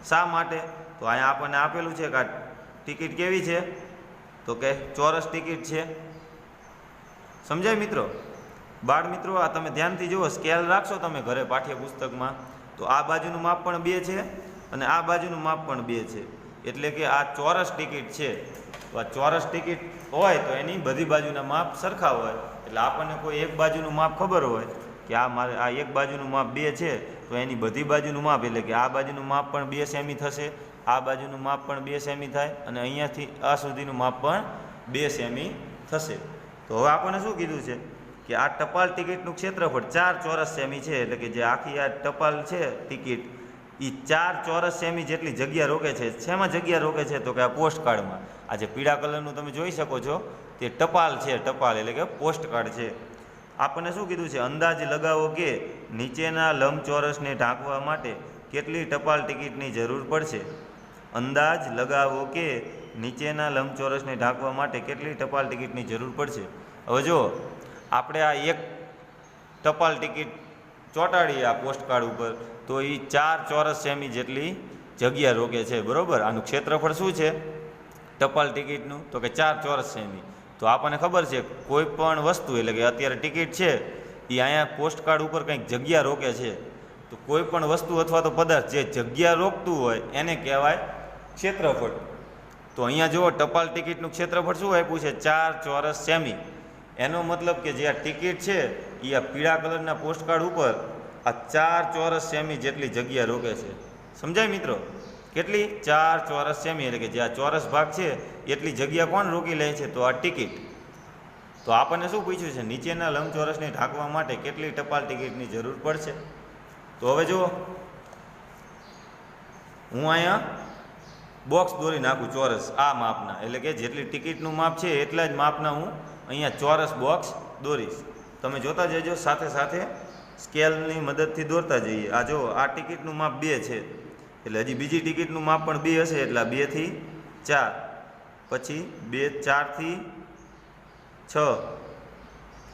શા માટે? તો અહીંયા આપણને આપેલું છે કે આ ટિકિટ કેવી છે, તો કે ચોરસ ટિકિટ છે. સમજાય મિત્રો? બાળ મિત્રો, આ તમે ધ્યાનથી જુઓ, સ્કેલ રાખશો તમે ઘરે પાઠ્યપુસ્તકમાં તો આ બાજુનું માપ પણ 2 છે અને આ બાજુનું માપ પણ 2 છે. એટલે કે આ ચોરસ ટિકિટ છે. તો આ ચોરસ ટિકિટ હોય તો એની બધી બાજુના માપ સરખા હોય. એટલે આપણને કોઈ એક બાજુનું માપ ખબર હોય કે આ એક બાજુનું માપ 2 છે, તો એની બધી બાજુનું માપ એટલે કે આ બાજુનું માપ પણ 2 સેમી થશે, આ બાજુનું માપ પણ 2 સેમી થાય અને અહીંયાથી આ સુધીનું માપ પણ 2 સેમી થશે. તો હવે આપણને શું કીધું છે કે આ ટપાલ ટિકિટનું ક્ષેત્રફળ 4 ચોરસ સેમી છે. એટલે કે જે આખી આ ટપાલ છે ટિકિટ એ 4 ચોરસ સેમી જેટલી જગ્યા રોકે છે. શેમાં જગ્યા રોકે છે? તો કે આ પોસ્ટકાર્ડમાં. આ જે પીળા કલરનું તમે જોઈ શકો છો તે ટપાલ છે, ટપાલ એટલે કે પોસ્ટકાર્ડ છે. આપણને શું કીધું છે? અંદાજ લગાવો કે નીચેના લંબચોરસને ઢાંકવા માટે કેટલી ટપાલ ટિકિટની જરૂર પડશે. અંદાજ લગાવો કે નીચેના લંબચોરસને ઢાંકવા માટે કેટલી ટપાલ ટિકિટની જરૂર પડશે. હવે જો આપણે આ એક ટપાલ ટિકિટ ચોંટાડીએ આ પોસ્ટકાર્ડ ઉપર તો એ 4 ચોરસ સેમી જેટલી જગ્યા રોકે છે. બરાબર? આનું ક્ષેત્રફળ શું છે ટપાલ ટિકિટનું? તો કે 4 ચોરસ સેમી. તો આપણને ખબર છે કોઈ પણ વસ્તુ એટલે કે અત્યારે ટિકિટ છે એ અહીંયા પોસ્ટકાર્ડ ઉપર કંઈક જગ્યા રોકે છે, તો કોઈ પણ વસ્તુ અથવા તો પદાર્થ જે જગ્યા રોકતું હોય એને કહેવાય ક્ષેત્રફળ. તો અહીંયા જુઓ ટપાલ ટિકિટનું ક્ષેત્રફળ શું આપ્યું છે? 4 ચોરસ સેમી. એનો મતલબ કે જે આ ટિકિટ છે એ આ પીળા કલરના પોસ્ટકાર્ડ ઉપર આ 4 ચોરસ સેમી જેટલી જગ્યા રોકે છે. સમજાય મિત્રો? કેટલી? 4 ચોરસ સેમી. એટલે કે જે આ ચોરસ ભાગ છે એટલી જગ્યા કોણ રોકી લે છે? તો આ ટિકિટ. તો આપણને શું પૂછ્યું છે? નીચેના લંબચોરસને ઢાંકવા માટે કેટલી ટપાલ ટિકિટની જરૂર પડશે. તો હવે જો હું અહીંયા બોક્સ દોરી નાખું ચોરસ આ માપના, એટલે કે જેટલી ટિકિટનું માપ છે એટલા જ માપના હું અહીંયા ચોરસ બોક્સ દોરીશ. તમે જોતા જજો, સાથે સાથે સ્કેલની મદદથી દોરતા જઈએ. આ જો આ ટિકિટનું માપ 2 છે એટલે હજી બીજી ટિકિટનું માપ પણ 2 હશે, એટલે 2 થી 4, પછી 2 4 થી 6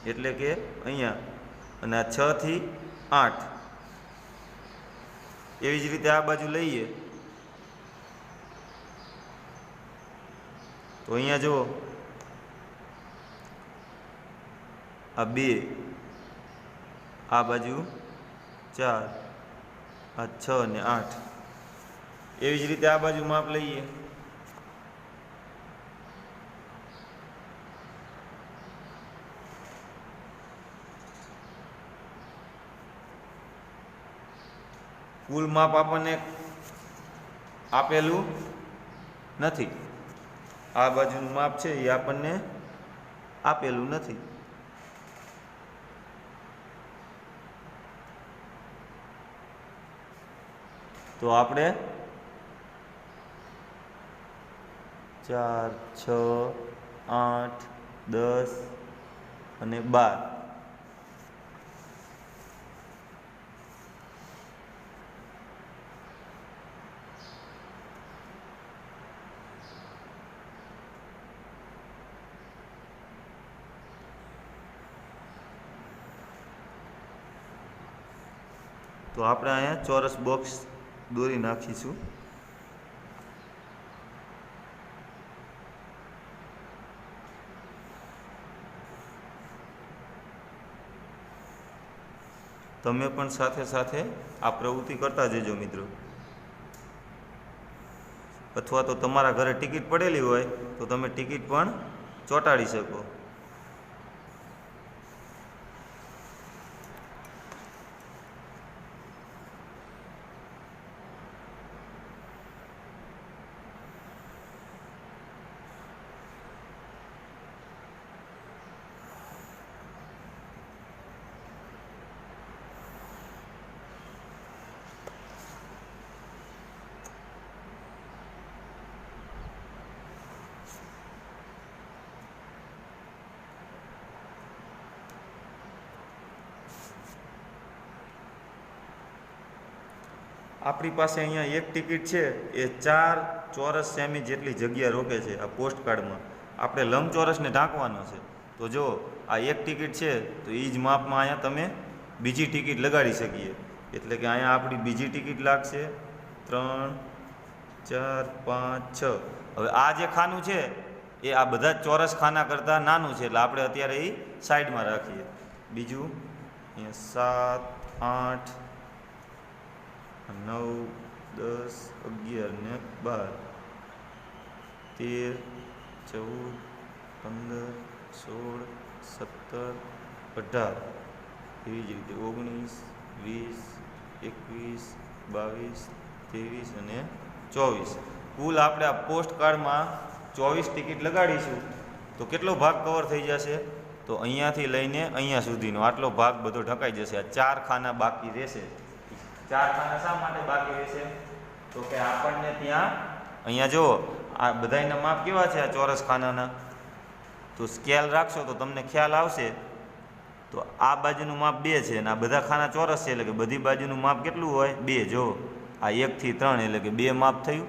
એટલે કે અહીંયા, અને આ 6 થી 8. એવી જ રીતે આ બાજુ લઈએ તો અહીંયા જુઓ આ 2, આ બાજુ 4, આ 6 ને 8. એવી જ રીતે આ બાજુ માપ લઈએ કુલ માપ આપણને આપેલું નથી. આ બાજુનું માપ છે એ આપણને આપેલું નથી. તો આપણે 4 6 8 10 અને 12 તો આપણે અહીંયા ચોરસ બોક્સ દોરી નાખીશું. તમે પણ સાથે સાથે આ પ્રવૃત્તિ કરતા જજો મિત્રો. અથવા તો તમારા ઘરે ટિકિટ પડેલી હોય તો તમે ટિકિટ પણ ચોંટાડી શકો. આપણી પાસે અહીંયા એક ટિકિટ છે એ 4 ચોરસ સેમી જેટલી જગ્યા રોકે છે આ પોસ્ટ કાર્ડમાં. આપણે લંબચોરસને ઢાંકવાનો છે. તો જો આ એક ટિકિટ છે તો એ જ માપમાં અહીંયા તમે બીજી ટિકિટ લગાડી શકીએ. એટલે કે અહીંયા આપણી બીજી ટિકિટ લાગશે 3 4 5 6. હવે આ જે ખાનું છે એ આ બધા જ ચોરસ ખાના કરતાં નાનું છે, એટલે આપણે અત્યારે એ સાઈડમાં રાખીએ. બીજું અહીંયા 7 8 9 10 11 ને 12 13 14 15 16 17 18 એવી જ રીતે 19 20 21 22 23 અને 24. કુલ આપણે આ પોસ્ટ કાર્ડમાં 24 ટિકિટ લગાડીશું તો કેટલો ભાગ કવર થઈ જશે? તો અહીંયાથી લઈને અહીંયા સુધીનો આટલો ભાગ બધો ઢકાઈ જશે. આ 4 ખાના બાકી રહેશે. 4 ખાના શા માટે બાકી રહેશે? તો કે આપણને ત્યાં અહીંયા જુઓ આ બધાયના માપ કેવા છે આ ચોરસ ખાનાના, તો સ્કેલ રાખશો તો તમને ખ્યાલ આવશે. તો આ બાજુનું માપ 2 છે અને આ બધા ખાના ચોરસ છે, એટલે કે બધી બાજુનું માપ કેટલું હોય? 2. જો આ 1 થી 3 એટલે કે 2 માપ થયું.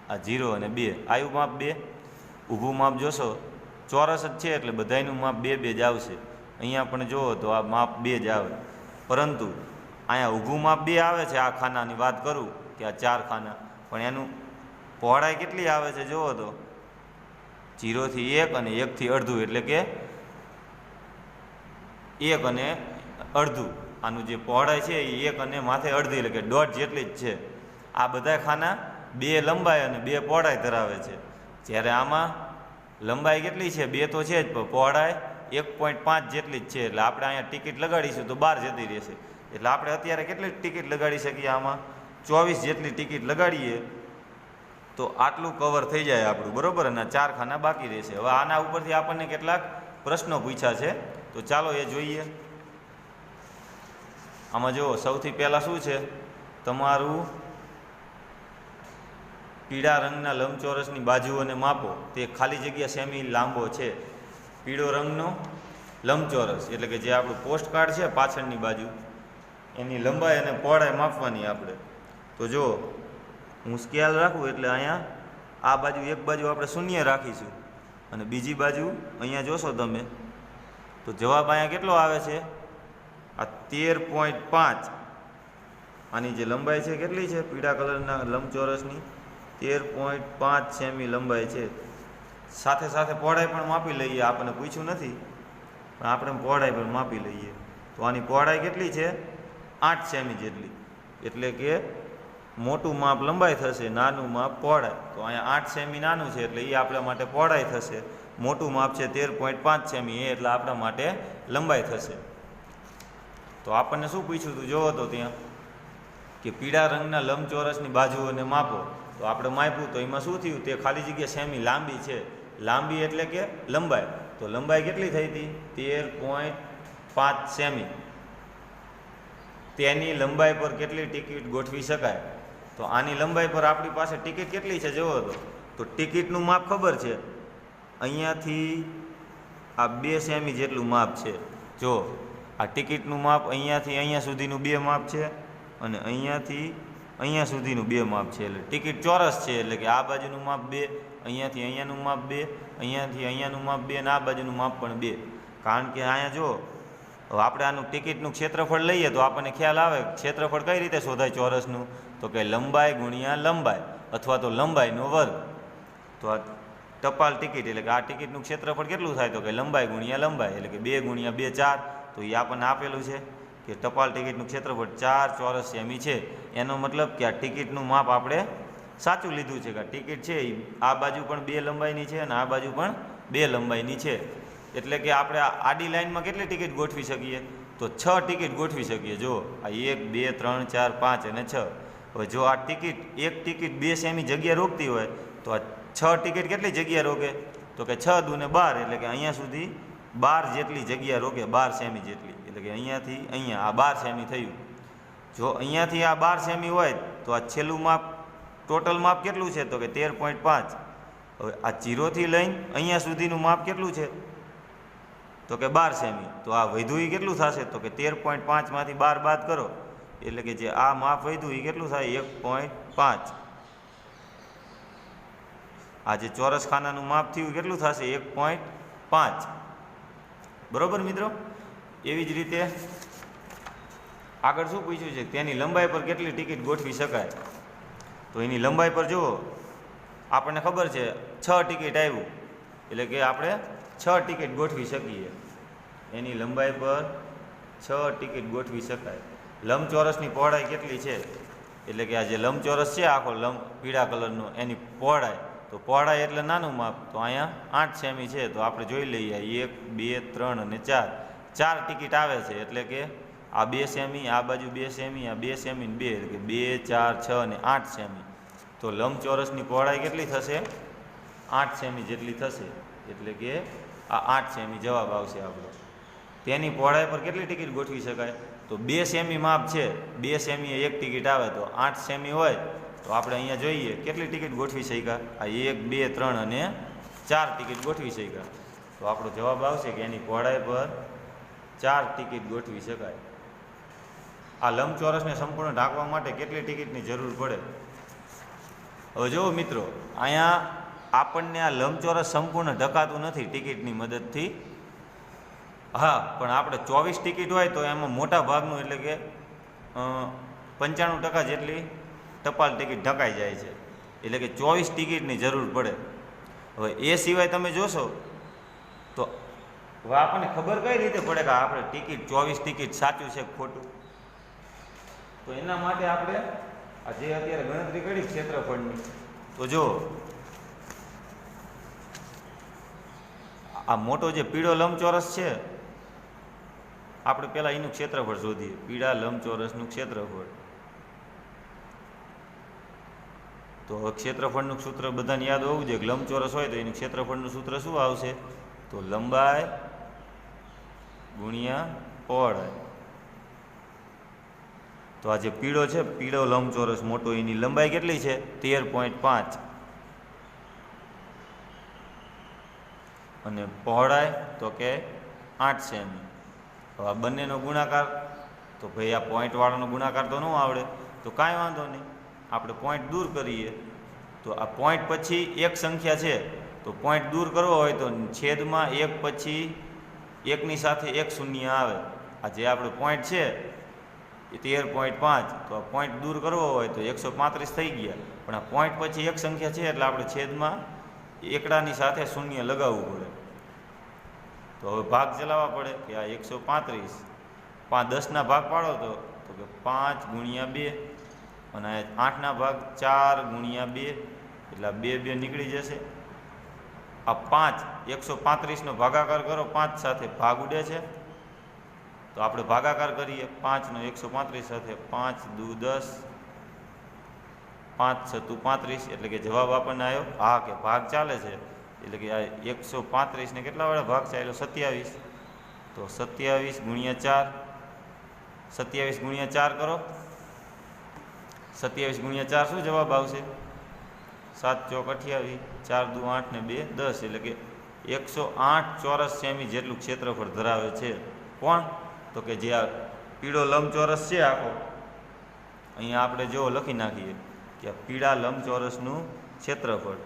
આ 0 અને 2 આવ્યું માપ 2. ઊભું માપ જોશો ચોરસ જ છે એટલે બધાયનું માપ 2 2 જ આવશે. અહીંયા પણ જુઓ તો આ માપ 2 જ આવે, પરંતુ અહીંયા ઊભું માપ 2 આવે છે. આ ખાનાની વાત કરું કે આ 4 ખાના, પણ એનું પહોળાઈ કેટલી આવે છે જુઓ તો 0 થી 1 અને 1 થી અડધું, એટલે કે 1 અને અડધું. આનું જે પહોળાઈ છે એ 1 અને માથે અડધી, એટલે કે 1.5 જેટલી જ છે. આ બધા ખાના 2 લંબાઈ અને 2 પહોળાઈ ધરાવે છે. જ્યારે આમાં લંબાઈ કેટલી છે? 2 તો છે જ, પણ પહોળાઈ 1.5 જેટલી જ છે. એટલે આપણે અહીંયા ટિકિટ લગાડીશું તો 12 જતી રહેશે. એટલે આપણે અત્યારે કેટલી ટિકિટ લગાડી શકીએ? આમાં 24 જેટલી ટિકિટ લગાડીએ તો આટલું કવર થઈ જાય આપણું, બરોબર. અને 4 ખાના બાકી રહેશે. હવે આના ઉપરથી આપણને કેટલાક પ્રશ્નો પૂછ્યા છે, તો ચાલો એ જોઈએ. આમાં જુઓ સૌથી પહેલાં શું છે? તમારું પીળા રંગના લંબચોરસની બાજુઓને માપો. તે ખાલી જગ્યા સેમી લાંબો છે. પીળો રંગનો લંબચોરસ એટલે કે જે આપણું પોસ્ટ કાર્ડ છે પાછળની બાજુ, એની લંબાઈ અને પહોળાઈ માપવાની આપણે. તો જો હું સ્કેલ રાખું એટલે અહીંયા આ બાજુ એક બાજુ આપણે શૂન્ય રાખીશું અને બીજી બાજુ અહીંયા જોશો તમે તો જવાબ અહીંયા કેટલો આવે છે? આ 13.5. આની જે લંબાઈ છે કેટલી છે? પીળા કલરના લંબચોરસની 13.5 સેમી લંબાઈ છે. સાથે સાથે પહોળાઈ પણ માપી લઈએ. આપણને પૂછ્યું નથી પણ આપણે પહોળાઈ પણ માપી લઈએ. તો આની પહોળાઈ કેટલી છે? 8 સેમી જેટલી. એટલે કે મોટું માપ લંબાઈ થશે, નાનું માપ પહોળાઈ. તો અહીંયા 8 સેમી નાનું છે એટલે એ આપણા માટે પહોળાઈ થશે. મોટું માપ છે 13.5 સેમી, એ એટલે આપણા માટે લંબાઈ થશે. તો આપણને શું પૂછ્યું હતું જોવો તો ત્યાં કે પીળા રંગના લંબચોરસની બાજુઓને માપો. તો આપણે માપ્યું તો એમાં શું થયું? તે ખાલી જગ્યા સેમી લાંબી છે. લાંબી એટલે કે લંબાઈ. તો લંબાઈ કેટલી થઈ હતી? 13.5 સેમી. તેની લંબાઈ પર કેટલી ટિકિટ ગોઠવી શકાય? તો આની લંબાઈ પર આપણી પાસે ટિકિટ કેટલી છે જુઓ તો ટિકિટનું માપ ખબર છે. અહીંયાથી આ 2 સેમી જેટલું માપ છે. જો આ ટિકિટનું માપ અહીંયાથી અહીંયા સુધીનું 2 માપ છે અને અહીંયાથી અહીંયા સુધીનું 2 માપ છે. એટલે ટિકિટ ચોરસ છે, એટલે કે આ બાજુનું માપ 2, અહીંયાથી અહીંયાનું માપ 2, અહીંયાથી અહીંયાનું માપ 2 અને આ બાજુનું માપ પણ 2. કારણ કે અહીંયા જો આપણે આનું ટિકિટનું ક્ષેત્રફળ લઈએ તો આપણને ખ્યાલ આવે ક્ષેત્રફળ કઈ રીતે શોધાય ચોરસનું? તો કે લંબાઈ ગુણ્યા લંબાઈ અથવા તો લંબાઈનો વર્ગ. તો આ ટપાલ ટિકિટ એટલે કે આ ટિકિટનું ક્ષેત્રફળ કેટલું થાય? તો કે લંબાઈ ગુણ્યા લંબાઈ એટલે કે 2 ગુણ્યા 2 4. તો એ આપણને આપેલું છે કે ટપાલ ટિકિટનું ક્ષેત્રફળ 4 ચોરસ સેમી છે. એનો મતલબ કે આ ટિકિટનું માપ આપણે સાચું લીધું છે કે આ ટિકિટ છે એ આ બાજુ પણ 2 લંબાઈની છે અને આ બાજુ પણ 2 લંબાઈની છે. એટલે કે આપણે આડી લાઈનમાં કેટલી ટિકિટ ગોઠવી શકીએ? તો 6 ટિકિટ ગોઠવી શકીએ. જો આ 1 2 3 4 5 અને 6. હવે જો આ ટિકિટ એક ટિકિટ 2 સેમી જગ્યા રોકતી હોય તો આ 6 ટિકિટ કેટલી જગ્યા રોકે? તો કે 6 દૂને 12 એટલે કે અહીંયા સુધી 12 જેટલી જગ્યા રોકે, 12 સેમી જેટલી. એટલે કે અહીંયાથી અહીંયા આ 12 સેમી થયું. જો અહીંયાથી આ 12 સેમી હોય તો આ છેલ્લું માપ ટોટલ માપ કેટલું છે? તો કે 13.5. હવે આ 0 થી લઈને અહીંયા સુધીનું માપ કેટલું છે? તો કે 12 સેમી. તો આ વધ્યું કેટલું થશે? તો કે 13.5 માંથી 12 બાદ કરો એટલે કે જે આ માપ વધ્યું એ કેટલું થાય 1.5. આ જે ચોરસ ખાનાનું માપ થયું કેટલું થશે 1.5. બરોબર મિત્રો. એવી જ રીતે આગળ શું પૂછ્યું છે તેની લંબાઈ પર કેટલી ટિકિટ ગોઠવી શકાય. તો એની લંબાઈ પર જુઓ, આપણને ખબર છે 6 ટિકિટ આવ્યું એટલે કે આપણે 6 ટિકિટ ગોઠવી શકીએ. એની લંબાઈ પર 6 ટિકિટ ગોઠવી શકાય. લંબચોરસની પહોળાઈ કેટલી છે એટલે કે આ જે લંબચોરસ છે આખો પીળા કલરનો, એની પહોળાઈ, તો પહોળાઈ એટલે નાનું માપ, તો અહીંયા 8 સેમી છે. તો આપણે જોઈ લઈએ 1, 2, 3 અને 4, 4 ટિકિટ આવે છે. એટલે કે આ 2 સેમી, આ બાજુ 2 સેમી, આ 2 સેમી ને 2, એટલે કે 2, 4, 6 અને 8 સેમી. તો લંબચોરસની પહોળાઈ કેટલી થશે 8 સેમી જેટલી થશે. એટલે કે આ 8 સેમી જવાબ આવશે આપણો. તેની પહોળાઈ પર કેટલી ટિકિટ ગોઠવી શકાય, તો 2 સેમી માપ છે, 2 સેમીએ 1 ટિકિટ આવે, તો 8 સેમી હોય તો આપણે અહીંયા જોઈએ કેટલી ટિકિટ ગોઠવી શક્યા, આ 1, 2, 3 અને 4 ટિકિટ ગોઠવી શક્યા. તો આપણો જવાબ આવશે કે એની પહોળાઈ પર 4 ટિકિટ ગોઠવી શકાય. આ લંબચોરસને સંપૂર્ણ ઢાંકવા માટે કેટલી ટિકિટની જરૂર પડે. હવે જુઓ મિત્રો, અહીંયા આપણને આ લંબચોરસ સંપૂર્ણ ઢકાતું નથી ટિકિટની મદદથી. હા, પણ આપણે 24 ટિકિટ હોય તો એમાં મોટા ભાગનું એટલે કે 95% જેટલી ટપાલ ટિકિટ ઢકાઈ જાય છે. એટલે કે 24 ટિકિટની જરૂર પડે. હવે એ સિવાય તમે જોશો તો હવે આપણને ખબર કઈ રીતે પડે કે આપણે ટિકિટ 24 ટિકિટ સાચું છે ખોટું. તો એના માટે આપણે આ જે અત્યારે ગણતરી કરી ક્ષેત્રફળની, તો જો આ મોટો જે પીળો લંબચોરસ છે, આપણે પહેલાં એનું ક્ષેત્રફળ શોધીએ. પીળા લંબચોરસનું ક્ષેત્રફળ. તો ક્ષેત્રફળનું સૂત્ર બધાને યાદ હોવું જોઈએ. લંબચોરસ હોય તો એનું ક્ષેત્રફળનું સૂત્ર શું આવશે, તો લંબાઈ ગુણ્યા પહોળાઈ. તો આ જે પીળો છે, પીળો લંબચોરસ મોટો, એની લંબાઈ કેટલી છે 13.5 અને પહોળાઈ તો કે 8 સેમી. હવે આ બંનેનો ગુણાકાર, તો ભાઈ આ પોઈન્ટવાળાનો ગુણાકાર તો ન આવડે, તો કાંઈ વાંધો નહીં, આપણે પોઈન્ટ દૂર કરીએ. તો આ પોઈન્ટ પછી એક સંખ્યા છે, તો પોઈન્ટ દૂર કરવો હોય તો છેદમાં 1 પછી 1ની સાથે 1 શૂન્ય આવે. આ જે આપણે પોઈન્ટ છે એ 13.5, તો આ પોઈન્ટ દૂર કરવો હોય તો 135 થઈ ગયા. પણ આ પોઈન્ટ પછી એક સંખ્યા છે એટલે આપણે છેદમાં એકડાની સાથે શૂન્ય લગાવવું પડે. તો હવે ભાગ ચલાવવા પડે કે આ 135, 10ના ભાગ પાડો તો કે 5 ગુણ્યા 2, અને 8ના ભાગ 4 ગુણ્યા 2, એટલે 2 નીકળી જશે. આ 5 135નો ભાગાકાર કરો 5 સાથે, ભાગ ઉડે છે તો આપણે ભાગાકાર કરીએ 5નો 135 સાથે. 5 દુ 10, 5 છતું 35, એટલે કે જવાબ આપણને આવ્યો. હા, કે ભાગ ચાલે છે એટલે કે આ 135ને કેટલા વાળા ભાગ ચાલ્યો 27. તો 27 ગુણ્યા 4, 27 ગુણ્યા 4 કરો. 27 ગુણ્યા 4 શું જવાબ આવશે, 7 ચોક 28, 4 દુ 8 ને 2 10, એટલે કે 108 ચોરસ સેમી જેટલું ક્ષેત્રફળ ધરાવે છે. કોણ, તો કે જે આ પીળો લંબચોરસ છે આખો, અહીંયા આપણે જો લખી નાખીએ કે આ પીળા લંબચોરસનું ક્ષેત્રફળ,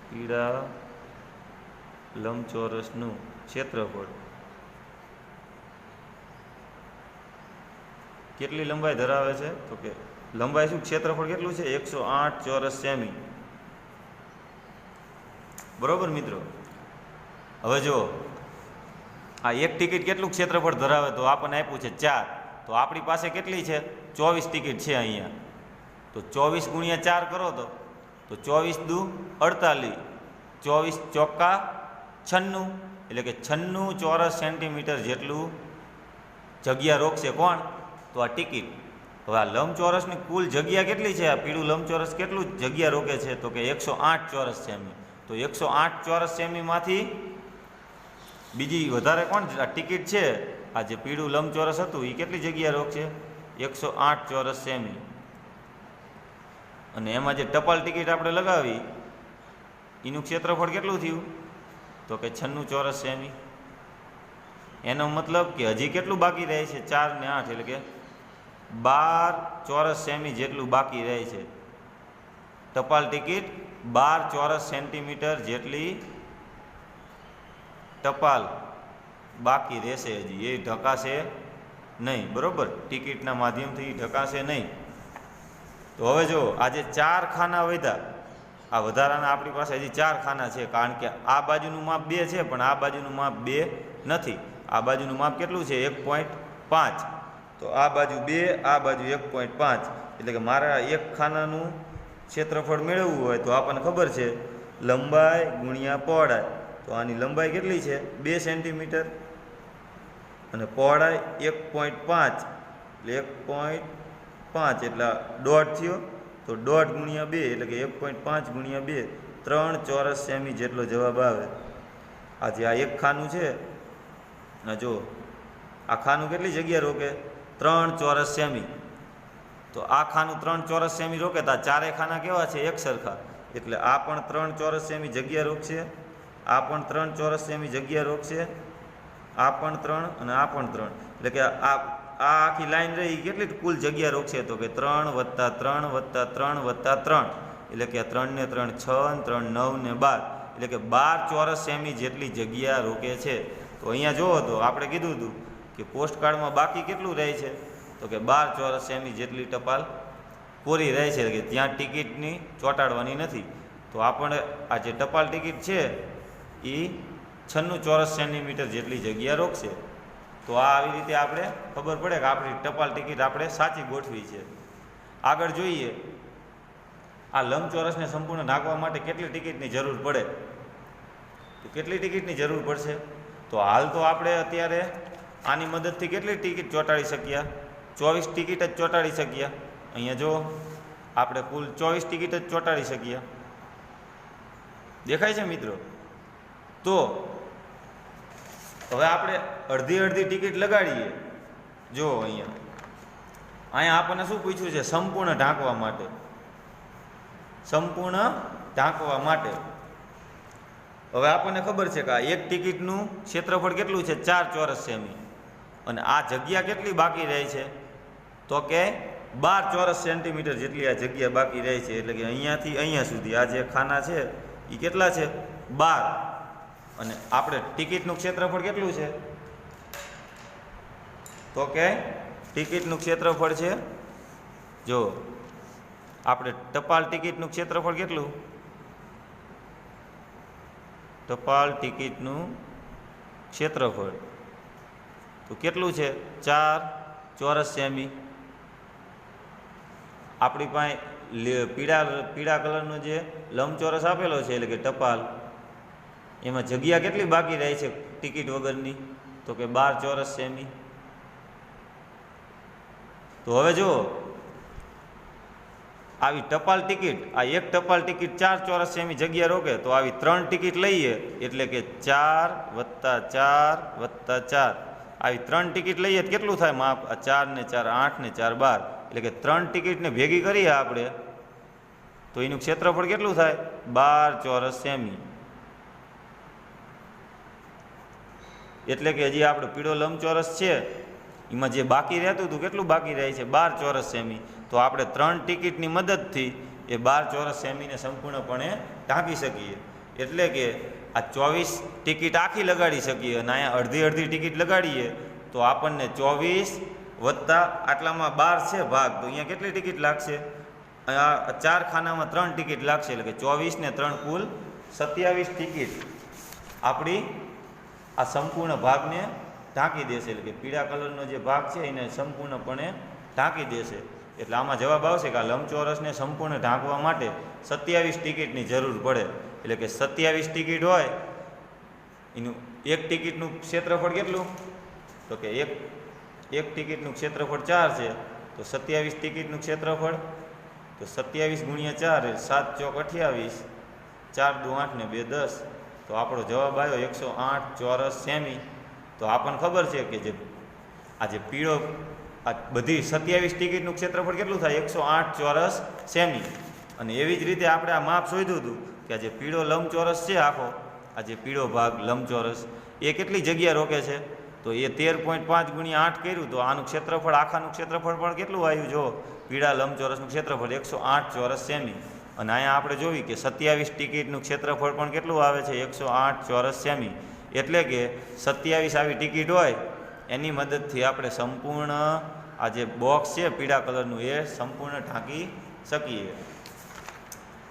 પીળા લંબચોરસનું ક્ષેત્રફળ કેટલી લંબાઈ ધરાવે છે, તો કે લંબાઈ શું, ક્ષેત્રફળ કેટલું છે 108 ચોરસ સેમી. બરોબર મિત્રો. હવે જો આ એક ટિકિટ કેટલું ક્ષેત્રફળ ધરાવે, તો આપણને આપ્યું છે 4, તો આપણી પાસે કેટલી છે 24 ટિકિટ છે અહીંયા. તો 24 ગુણ્યા 4 કરો તો 24 દુ 48, 24 ચોક્કા 96, એટલે કે 96 ચોરસ સેન્ટીમીટર જેટલું જગ્યા રોકશે. કોણ, તો આ ટિકિટ. હવે આ લંબચોરસની કુલ જગ્યા કેટલી છે, આ પીળું લંબચોરસ કેટલું જગ્યા રોકે છે, તો કે 108 ચોરસ સેમી. તો 108 ચોરસ સેમીમાંથી બીજી વધારે કોણ, આ ટિકિટ છે, આ જે પીળું લંબચોરસ હતું એ કેટલી જગ્યા રોકશે 108 ચોરસ સેમી. અને એમાં જે ટપાલ ટિકિટ આપણે લગાવી એનું ક્ષેત્રફળ કેટલું થયું, તો કે 96 ચોરસ સેમી. એનો મતલબ કે હજી કેટલું બાકી રહે છે? 4 ને 8 એટલે કે 12 ચોરસ સેમી જેટલું બાકી રહે છે. ટપાલ ટિકિટ 12 ચોરસ સેન્ટીમીટર જેટલી ટપાલ બાકી રહેશે, હજી એ ઢકાશે નહીં. બરોબર, ટિકિટના માધ્યમથી ઢકાશે નહીં. તો હવે જો આજે 4 ખાના વધ્યા, આ વધારાના આપણી પાસે હજી 4 ખાના છે, કારણ કે આ બાજુનું માપ 2 છે પણ આ બાજુનું માપ 2 નથી. આ બાજુનું માપ કેટલું છે? 1.5. તો આ બાજુ 2, આ બાજુ 1.5, એટલે કે મારા એક ખાનાનું ક્ષેત્રફળ મેળવવું હોય તો આપણને ખબર છે લંબાઈ ગુણ્યા પહોળાઈ. તો આની લંબાઈ કેટલી છે? 2 સેન્ટીમીટર અને પહોળાઈ 1.5 એટલે 1.5 એટલે દોઢ થયો. તો દોઢ ગુણ્યા 2 એટલે કે 1.5 ગુણ્યા 2, 3 ચોરસ સેમી જેટલો જવાબ આવે. આજે આ એક ખાનું છે, જો આ ખાનું કેટલી જગ્યા રોકે? 3 ચોરસ સેમી. તો આ ખાનું 3 ચોરસ સેમી રોકે તો આ ચારેય ખાના કેવા છે? એક સરખા. એટલે આ પણ 3 ચોરસ સેમી જગ્યા રોકશે, આ પણ 3 ચોરસ સેમી જગ્યા રોકશે, આ પણ 3 અને આ પણ 3. એટલે કે આ આખી લાઈન રહી કેટલી કુલ જગ્યા રોકશે? તો કે 3 + 3 + 3 + 3, એટલે કે 3 ને 3 6 અને 3 9 ને 12, એટલે કે 12 ચોરસ સેમી જેટલી જગ્યા રોકે છે. તો અહીંયા જુઓ તો આપણે કીધું હતું કે પોસ્ટકાર્ડમાં બાકી કેટલું રહે છે? તો કે 12 ચોરસ સેમી જેટલી ટપાલ પૂરી રહે છે, કે ત્યાં ટિકિટની ચોંટાડવાની નથી. તો આપણે આ જે ટપાલ ટિકિટ છે એ 96 ચોરસ સેન્ટીમીટર જેટલી જગ્યા રોકશે. તો આ આવી રીતે આપણે ખબર પડે કે આપણી ટપાલ ટિકિટ આપણે સાચી ગોઠવી છે. આગળ જોઈએ, આ લંબચોરસને સંપૂર્ણ ઢાંકવા માટે કેટલી ટિકિટની જરૂર પડે? તો કેટલી ટિકિટની જરૂર પડશે? તો હાલ તો આપણે અત્યારે આની મદદથી કેટલી ટિકિટ ચોંટાડી શક્યા? 24 ટિકિટ જ ચોંટાડી શક્યા. અહીંયા જો આપણે કુલ 24 ટિકિટ જ ચોંટાડી શક્યા. દેખાય છે મિત્રો? તો હવે આપણે અડધી અડધી ટિકિટ લગાડીએ. જો અહીંયા આપણને શું પૂછ્યું છે? સંપૂર્ણ ઢાંકવા માટે. સંપૂર્ણ ઢાંકવા માટે હવે આપણને ખબર છે કે આ એક ટિકિટનું ક્ષેત્રફળ કેટલું છે? 4 ચોરસ સેમી. અને આ જગ્યા કેટલી બાકી રહે છે? તો કે 12 ચોરસ સેન્ટીમીટર જેટલી આ જગ્યા બાકી રહે છે. એટલે કે અહીંયાથી અહીંયા સુધી આ જે ખાના છે એ કેટલા છે? 12. અને આપણે ટિકિટનું ક્ષેત્રફળ કેટલું છે? તો કે ટિકિટનું ક્ષેત્રફળ છે, જો આપણે ટપાલ ટિકિટનું ક્ષેત્રફળ કેટલું? ટપાલ ટિકિટનું ક્ષેત્રફળ તો કેટલું છે? 4 ચોરસ સેમી. આપણી પાસે પીળા કલરનો જે લંબચોરસ આપેલો છે એટલે કે ટપાલ, એમાં જગ્યા કેટલી બાકી રહે છે ટિકિટ વગરની? તો કે 12 ચોરસ સેમી. તો હવે જો આવી ટપાલ ટિકિટ, આ એક ટપાલ ટિકિટ 4 ચોરસ સેમી જગ્યા રોકે, તો આવી 3 ટિકિટ લઈએ એટલે કે 4 + 4 + 4, આવી 3 ટિકિટ લઈએ તો કેટલું થાય માપ? 4 ને 4 8 ને 4 12, એટલે કે 3 ટિકિટને ભેગી કરીએ આપણે તો એનું ક્ષેત્રફળ કેટલું થાય? 12 ચોરસ સેમી. એટલે કે હજી આપણે પીળો લંબચોરસ છે એમાં જે બાકી રહેતું હતું, કેટલું બાકી રહે છે? 12 ચોરસ સેમી. તો આપણે 3 ટિકિટની મદદથી એ 12 ચોરસ સેમીને સંપૂર્ણપણે ઢાંકી શકીએ. એટલે કે આ 24 ટિકિટ આખી લગાડી શકીએ અને અહીંયા અડધી અડધી ટિકિટ લગાડીએ તો આપણને 24 વત્તા આટલામાં 12 છે ભાગ, તો અહીંયા કેટલી ટિકિટ લાગશે? આ 4 ખાનામાં 3 ટિકિટ લાગશે, એટલે કે 24 ને 3 કુલ 27 ટિકિટ આપણી આ સંપૂર્ણ ભાગને ઢાંકી દેશે. એટલે કે પીળા કલરનો જે ભાગ છે એને સંપૂર્ણપણે ઢાંકી દેશે. એટલે આમાં જવાબ આવશે કે આ લંબચોરસને સંપૂર્ણ ઢાંકવા માટે 27 ટિકિટની જરૂર પડે. એટલે કે 27 ટિકિટ હોય એનું એક ટિકિટનું ક્ષેત્રફળ કેટલું? તો કે એક ટિકિટનું ક્ષેત્રફળ 4 છે, તો 27 ટિકિટનું ક્ષેત્રફળ તો 27 ગુણ્યા 4 7 ચોક 28, 4 દુ 8 ને 2 10. તો આપણો જવાબ આવ્યો 108 ચોરસ સેમી. તો આપણને ખબર છે કે આ જે પીળો આ બધી 27 ટિકિટનું ક્ષેત્રફળ કેટલું થાય? 108 ચોરસ સેમી. અને એવી જ રીતે આપણે આ માપ શોધ્યું હતું કે આ જે પીળો લંબચોરસ છે આખો, આ જે પીળો ભાગ લંબચોરસ એ કેટલી જગ્યા રોકે છે? તો એ 13.5 ગુણ્યા 8 કર્યું તો આનું ક્ષેત્રફળ આખાનું ક્ષેત્રફળ પણ કેટલું આવ્યું? જો પીળા લંબચોરસનું ક્ષેત્રફળ 108 ચોરસ સેમી. અને અહીંયા આપણે જોયું કે 27 ટિકિટનું ક્ષેત્રફળ પણ કેટલું આવે છે? 108 ચોરસ સેમી. એટલે કે 27 આવી ટિકિટ હોય એની મદદથી આપણે સંપૂર્ણ આ જે બોક્સ છે પીળા કલરનું એ સંપૂર્ણ ઢાંકી શકીએ.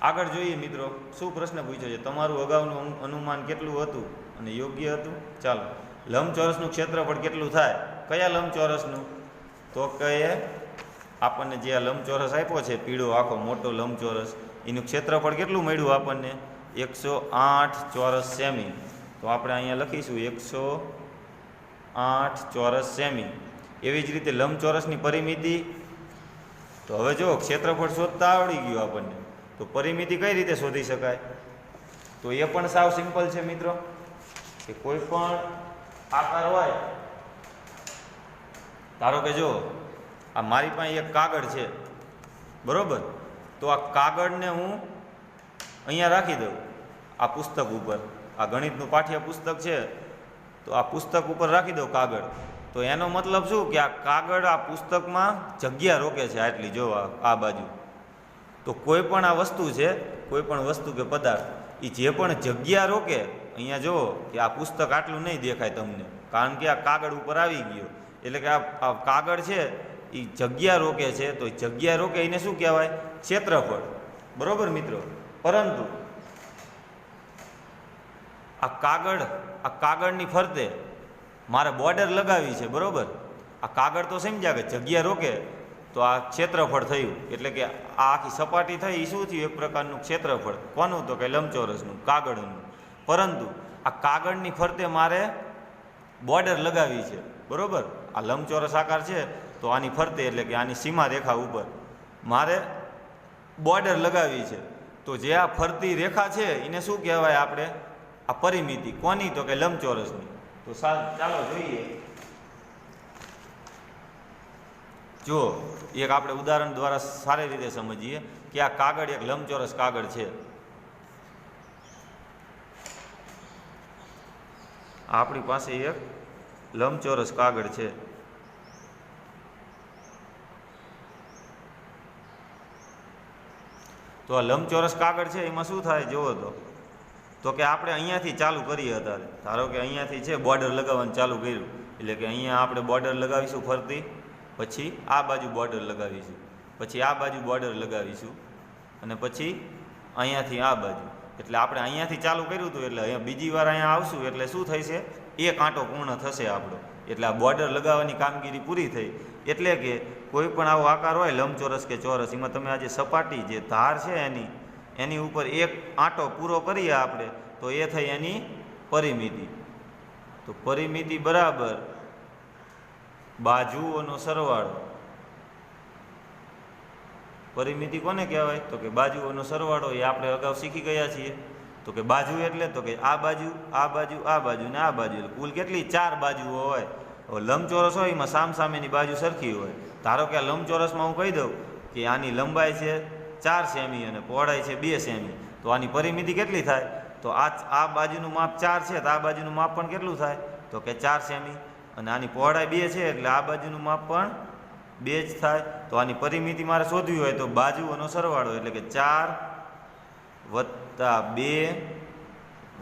આગળ જોઈએ મિત્રો, શું પ્રશ્ન પૂછ્યો છે? તમારું અગાઉનું અનુમાન કેટલું હતું અને યોગ્ય હતું? ચાલો, લંબચોરસનું ક્ષેત્રફળ કેટલું થાય? કયા લંબચોરસનું? તો કે આપણને જે આ લંબચોરસ આપ્યો છે પીળો આખો મોટો લંબચોરસ, એનું ક્ષેત્રફળ કેટલું મળ્યું આપણને? 108 ચોરસ સેમી. તો આપણે અહીંયા લખીશું 108 ચોરસ સેમી. એવી જ રીતે લંબચોરસની પરિમિતિ. તો હવે જો ક્ષેત્રફળ શોધતા આવડી ગયું આપણને, તો પરિમિતિ કઈ રીતે શોધી શકાય? તો એ પણ સાવ સિમ્પલ છે મિત્રો, કે કોઈ પણ આકાર હોય, ધારો કે જો આ મારી પાસે એક કાગળ છે, બરોબર? તો આ કાગળને હું અહીંયા રાખી દઉં આ પુસ્તક ઉપર. આ ગણિતનું પાઠ્ય પુસ્તક છે, તો આ પુસ્તક ઉપર રાખી દઉં કાગળ. તો એનો મતલબ શું કે આ કાગળ આ પુસ્તકમાં જગ્યા રોકે છે આટલી. જો આ બાજુ. તો કોઈ પણ આ વસ્તુ છે, કોઈ પણ વસ્તુ કે પદાર્થ, એ જે પણ જગ્યા રોકે, અહીંયા જુઓ કે આ પુસ્તક આટલું નહીં દેખાય તમને, કારણ કે આ કાગળ ઉપર આવી ગયો. એટલે કે આ કાગળ છે એ જગ્યા રોકે છે. તો જગ્યા રોકે એને શું કહેવાય? ક્ષેત્રફળ. બરોબર મિત્રો? પરંતુ આ કાગળની ફરતે મારે બોર્ડર લગાવી છે, બરોબર? આ કાગળ તો સમજ્યા કે જગ્યા રોકે તો આ ક્ષેત્રફળ થયું. એટલે કે આ આખી સપાટી થઈ એ શું થયું? એક પ્રકારનું ક્ષેત્રફળ. કોનું? તો કે લંબચોરસનું, કાગળનું. પરંતુ આ કાગળની ફરતે મારે બોર્ડર લગાવી છે, બરોબર? આ લંબચોરસ આકાર છે, તો આની ફરતે એટલે કે આની સીમા રેખા ઉપર મારે બોર્ડર લગાવી છે. તો જે આ ફરતી રેખા છે એને શું કહેવાય આપણે? આ પરિમિતિ. કોની? તો કે લંબચોરસની. તો ચાલો જોઈએ. જો એક આપણે ઉદાહરણ દ્વારા સારી રીતે સમજીએ કે આ કાગળ એક લંબચોરસ કાગળ છે. આપણી પાસે એક લંબચોરસ કાગળ છે. તો આ લંબચોરસ કાગળ છે એમાં શું થાય જુઓ તો કે આપણે અહીંયાથી ચાલુ કરીએ. અત્યારે ધારો કે અહીંયાથી છે બોર્ડર લગાવવાનું ચાલુ કર્યું, એટલે કે અહીંયા આપણે બોર્ડર લગાવીશું ફરતી, પછી આ બાજુ બોર્ડર લગાવીશું, પછી આ બાજુ બોર્ડર લગાવીશું, અને પછી અહીંયાથી આ બાજુ. એટલે આપણે અહીંયાથી ચાલુ કર્યું હતું, એટલે અહીંયા બીજી વાર અહીંયા આવશું એટલે શું થશે? એક આંટો પૂર્ણ થશે આપણો. એટલે આ બોર્ડર લગાવવાની કામગીરી પૂરી થઈ. એટલે કે કોઈ પણ આવો આકાર હોય લંબચોરસ કે ચોરસ, એમાં તમે આ જે સપાટી જે ધાર છે એની ઉપર એક આંટો પૂરો કરીએ આપણે, તો એ થઈ એની પરિમિતિ. તો પરિમિતિ બરાબર બાજુઓનો સરવાળો. પરિમિતિ કોને કહેવાય? તો કે બાજુઓનો સરવાળો. એ આપણે અગાઉ શીખી ગયા છીએ. તો કે બાજુ એટલે તો કે આ બાજુ, આ બાજુ, આ બાજુ ને આ બાજુ. કુલ કેટલી? 4 બાજુઓ હોય. હવે લંબચોરસ હોય એમાં સામસામેની બાજુ સરખી હોય. ધારો કે આ લંબચોરસમાં હું કહી દઉં કે આની લંબાઈ છે 4 સેમી અને પહોળાઈ છે 2 સેમી. તો આની પરિમિતિ કેટલી થાય? તો આ બાજુનું માપ 4 છે, તો આ બાજુનું માપ પણ કેટલું થાય? તો કે 4 સેમી. અને આની પહોળાઈ 2 છે, એટલે આ બાજુનું માપ પણ 2 જ થાય. તો આની પરિમિતિ મારે શોધવી હોય તો બાજુઓનો સરવાળો, એટલે કે 4 વત્તા 2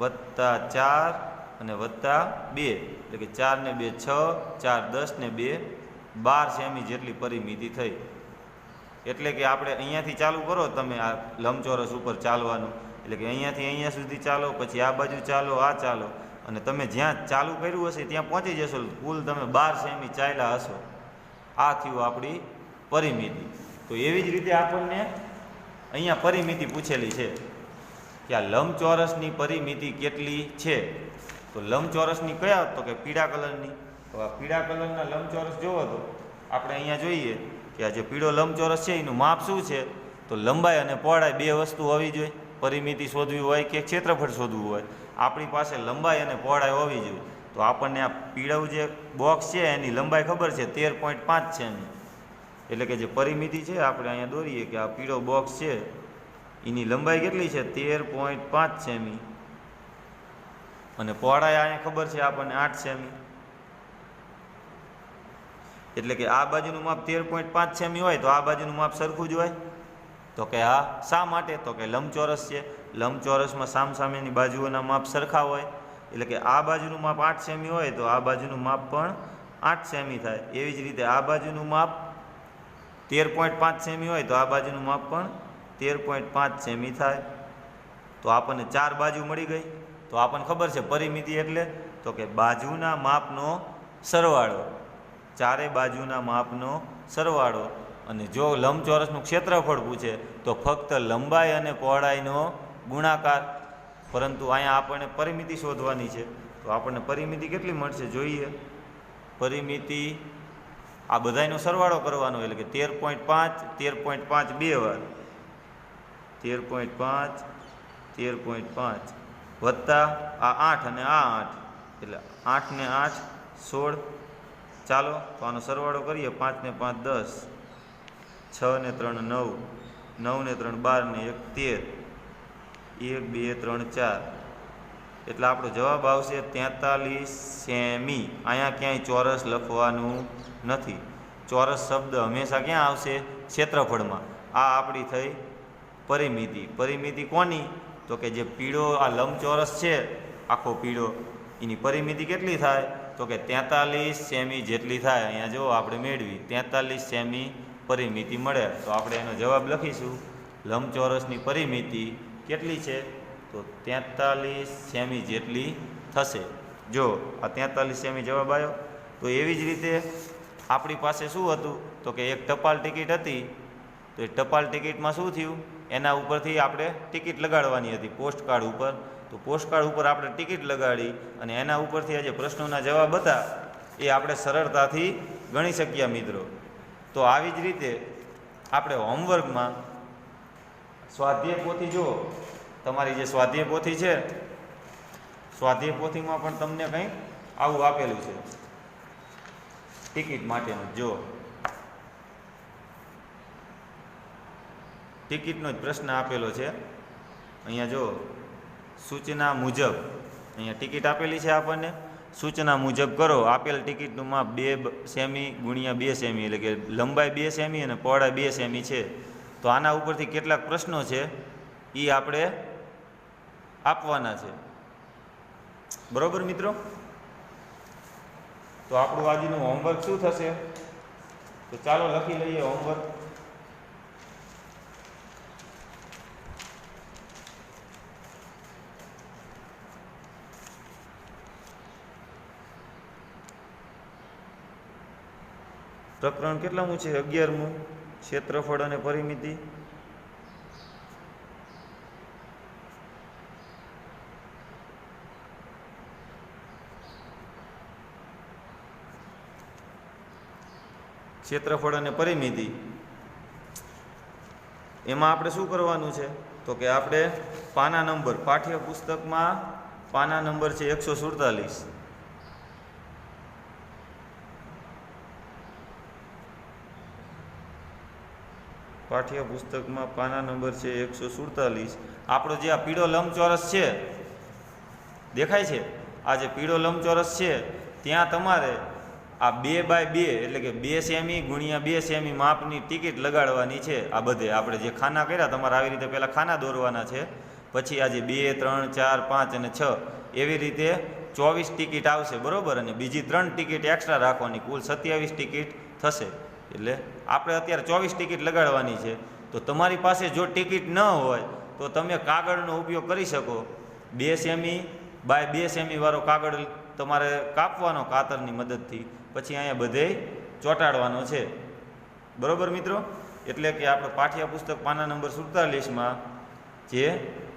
વત્તા 4 અને વત્તા 2, એટલે કે 4 ને 2 6, 4 10 ને 2 12 સેમી જેટલી પરિમિતિ થઈ. એટલે કે આપણે અહીંયાથી ચાલુ કરો તમે આ લંબચોરસ ઉપર ચાલવાનું, એટલે કે અહીંયાથી અહીંયા સુધી ચાલો, પછી આ બાજુ ચાલો, આ ચાલો, અને તમે જ્યાં ચાલુ કર્યું હશે ત્યાં પહોંચી જશો. કુલ તમે 12 સેમી ચાલ્યા હશો. આ થયું આપણી પરિમિતિ. તો એવી જ રીતે આપણને અહીંયા પરિમિતિ પૂછેલી છે કે આ લંબચોરસની પરિમિતિ કેટલી છે. તો લંબચોરસની કયા? તો કે પીળા કલરની. તો આ પીળા કલરના લંબચોરસ જોવો તો આપણે અહીંયા જોઈએ કે આ જે પીળો લંબચોરસ છે એનું માપ શું છે? તો લંબાઈ અને પહોળાઈ 2 વસ્તુ હોવી જોઈએ. પરિમિતિ શોધવી હોય કે ક્ષેત્રફળ શોધવું હોય, આપણી પાસે લંબાઈ અને પહોળાઈ હોવી જોઈએ. તો આપણને આ પીળું જે બોક્સ છે એની લંબાઈ ખબર છે 13.5 સેમી. એટલે કે જે પરિમિતિ છે આપણે અહીંયા દોરીએ કે આ પીળો બોક્સ છે એની લંબાઈ કેટલી છે? 13.5 સેમી. અને પહોળાઈ અહીંયા ખબર છે આપણને 8 સેમી. એટલે કે આ બાજુનું માપ 13.5 સેમી હોય તો આ બાજુનું માપ સરખું જ હોય? તો કે હા. શા માટે? તો કે લંબચોરસ છે, લંબચોરસમાં સામસામેની બાજુઓના માપ સરખા હોય, એટલે કે આ બાજુનું માપ 8 સેમી હોય તો આ બાજુનું માપ પણ 8 સેમી થાય. એવી જ રીતે આ બાજુનું માપ 13.5 સેમી હોય તો આ બાજુનું માપ પણ 13.5 સેમી થાય. તો આપણને 4 બાજુ મળી ગઈ. તો આપણને ખબર છે પરિમિતિ એટલે તો કે બાજુના માપનો સરવાળો, ચારે બાજુના માપનો સરવાળો. અને જો લંબચોરસનું ક્ષેત્રફળ પૂછે તો ફક્ત લંબાઈ અને પહોળાઈનો ગુણાકાર. પરંતુ અહીંયા આપણને પરિમિતિ શોધવાની છે, તો આપણને પરિમિતિ કેટલી મળશે જોઈએ. પરિમિતિ આ બધાયનો સરવાળો કરવાનો, એટલે કે 13.5 13.5 બે વાર 13.5 13.5 વત્તા આ 8 અને આ 8, એટલે 8 ને 8 16. ચાલો તો આનો સરવાળો કરીએ. 5 ને 5 10, 6 ને 3 9, 9 ને 3 12 ને 1 13, 1 2 3 4. એટલે આપણો જવાબ આવશે 43 સેમી. અહીંયા ક્યાંય ચોરસ લખવાનું નથી. ચોરસ શબ્દ હંમેશા ક્યાં આવશે? ક્ષેત્રફળમાં. આ આપણી થઈ પરિમિતિ. પરિમિતિ કોની? તો કે જે પીળો આ લંબચોરસ છે આખો પીળો, એની પરિમિતિ કેટલી થાય? તો કે 43 સેમી જેટલી થાય. અહીંયા જો આપણે મેળવી 43 સેમી પરિમિતિ મળે. તો આપણે એનો જવાબ લખીશું. લંબચોરસની પરિમિતિ કેટલી છે? તો 43 સેમી જેટલી થશે. જો આ 43 સેમી જવાબ આવ્યો. તો એવી જ રીતે આપણી પાસે શું હતું? તો કે એક ટપાલ ટિકિટ હતી. તો એ ટપાલ ટિકિટમાં શું થયું? એના ઉપરથી આપણે ટિકિટ લગાડવાની હતી પોસ્ટકાર્ડ ઉપર. તો પોસ્ટકાર્ડ ઉપર આપણે ટિકિટ લગાડી અને એના ઉપરથી આ જે પ્રશ્નોના જવાબ હતા એ આપણે સરળતાથી ગણી શક્યા મિત્રો. તો આવી જ રીતે આપણે હોમવર્કમાં સ્વાધ્યાય પોથી જુઓ, તમારી જે સ્વાધ્યાય પોથી છે, સ્વાધ્યાય પોથીમાં પણ તમને કંઈક આવું આપેલું છે ટિકિટ માટેનું. જો ટિકિટનો જ પ્રશ્ન આપેલો છે અહીંયા. જો સૂચના મુજબ અહીંયા ટિકિટ આપેલી છે આપણને. સૂચના મુજબ કરો. આપેલ ટિકિટનું માપ 2 સેમી ગુણ્યા 2 સેમી, એટલે કે લંબાઈ 2 સેમી અને પહોળાઈ 2 સેમી છે. તો આના ઉપરથી કેટલાક પ્રશ્નો છે એ આપણે આપવાના છે. બરોબર મિત્રો? તો આપણું આજનું હોમવર્ક શું થશે? તો ચાલો લખી લઈએ હોમવર્ક. પ્રકરણ કેટલામું છે? 11મું. ક્ષેત્રફળ અને પરિમિતિ. ક્ષેત્રફળ અને પરિમિતિ એમાં આપણે શું કરવાનું છે? તો કે આપણે પાના નંબર, પાઠ્યપુસ્તકમાં પાના નંબર છે 147. પાઠ્યપુસ્તકમાં પાના નંબર છે 147. આપણો જે આ પીળો લંબચોરસ છે દેખાય છે, આ જે પીળો લંબચોરસ છે ત્યાં તમારે આ 2 બાય 2 એટલે કે 2 સેમી ગુણ્યા 2 સેમી માપની ટિકિટ લગાડવાની છે. આ બધે આપણે જે ખાના કર્યા તમારે આવી રીતે પહેલાં ખાના દોરવાના છે. પછી આજે 2 3 4 5 અને 6 એવી રીતે 24 ટિકિટ આવશે. બરાબર? અને બીજી 3 ટિકિટ એક્સ્ટ્રા રાખવાની, કુલ 27 ટિકિટ થશે. એટલે આપણે અત્યારે 24 ટિકિટ લગાડવાની છે. તો તમારી પાસે જો ટિકિટ ન હોય તો તમે કાગળનો ઉપયોગ કરી શકો. 2 સેમી બાય 2 સેમી વાળો કાગળ તમારે કાપવાનો કાતરની મદદથી, પછી અહીંયા બધે ચોંટાડવાનો છે. બરાબર મિત્રો? એટલે કે આપણે પાઠ્યપુસ્તક પાના નંબર 47માં જે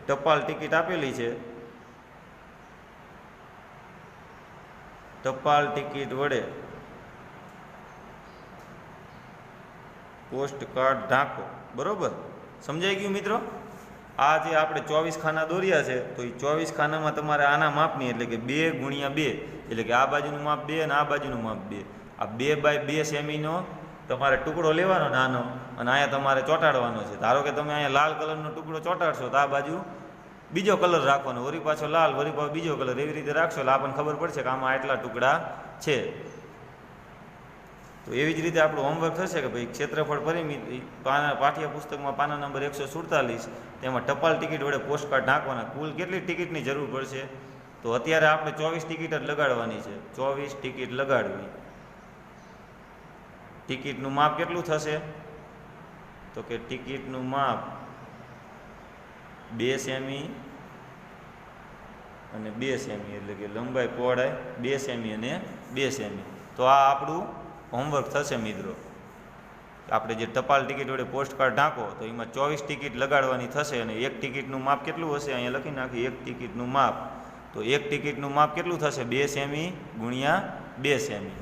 ટપાલ ટિકિટ આપેલી છે, ટપાલ ટિકિટ વડે પોસ્ટકાર્ડ ઢાંકો. બરાબર? સમજાઈ ગયું મિત્રો? આ જે આપણે 24 ખાના દોર્યા છે તો એ 24 ખાનામાં તમારે આના માપની એટલે કે 2 ગુણ્યા 2 એટલે કે આ બાજુનું માપ 2 અને આ બાજુનું માપ 2, આ 2 બાય 2 સેમીનો તમારે ટુકડો લેવાનો નાનો અને અહીંયા તમારે ચોંટાડવાનો છે. ધારો કે તમે અહીંયા લાલ કલરનો ટુકડો ચોંટાડશો તો આ બાજુ બીજો કલર રાખવાનો, વળી પાછો લાલ, વળી પાછો બીજો કલર, એવી રીતે રાખશો એટલે આપણને ખબર પડશે કે આમાં આટલા ટુકડા છે. તો એવી જ રીતે આપણું હોમવર્ક થશે કે ભાઈ ક્ષેત્રફળ પરિમિત પાઠ્યપુસ્તકમાં પાના નંબર 147, તેમાં ટપાલ ટિકિટ વડે પોસ્ટકાર્ડ નાખવાના. કુલ કેટલી ટિકિટની જરૂર પડશે? તો અત્યારે આપણે 24 ટિકિટ જ લગાડવાની છે. 24 ટિકિટ લગાડવી. ટિકિટનું માપ કેટલું થશે? તો કે ટિકિટનું માપ 2 સેમી અને 2 સેમી, એટલે કે લંબાઈ પહોળાઈ 2 સેમી અને 2 સેમી. તો આ આપણું હોમવર્ક થશે મિત્રો. આપણે જે ટપાલ ટિકિટ વડે પોસ્ટકાર્ડ નાખો તો એમાં 24 ટિકિટ લગાડવાની થશે અને એક ટિકિટનું માપ કેટલું હશે? અહીંયા લખી નાખી એક ટિકિટનું માપ. તો એક ટિકિટનું માપ કેટલું થશે? 2 સેમી ગુણ્યા 2 સેમી.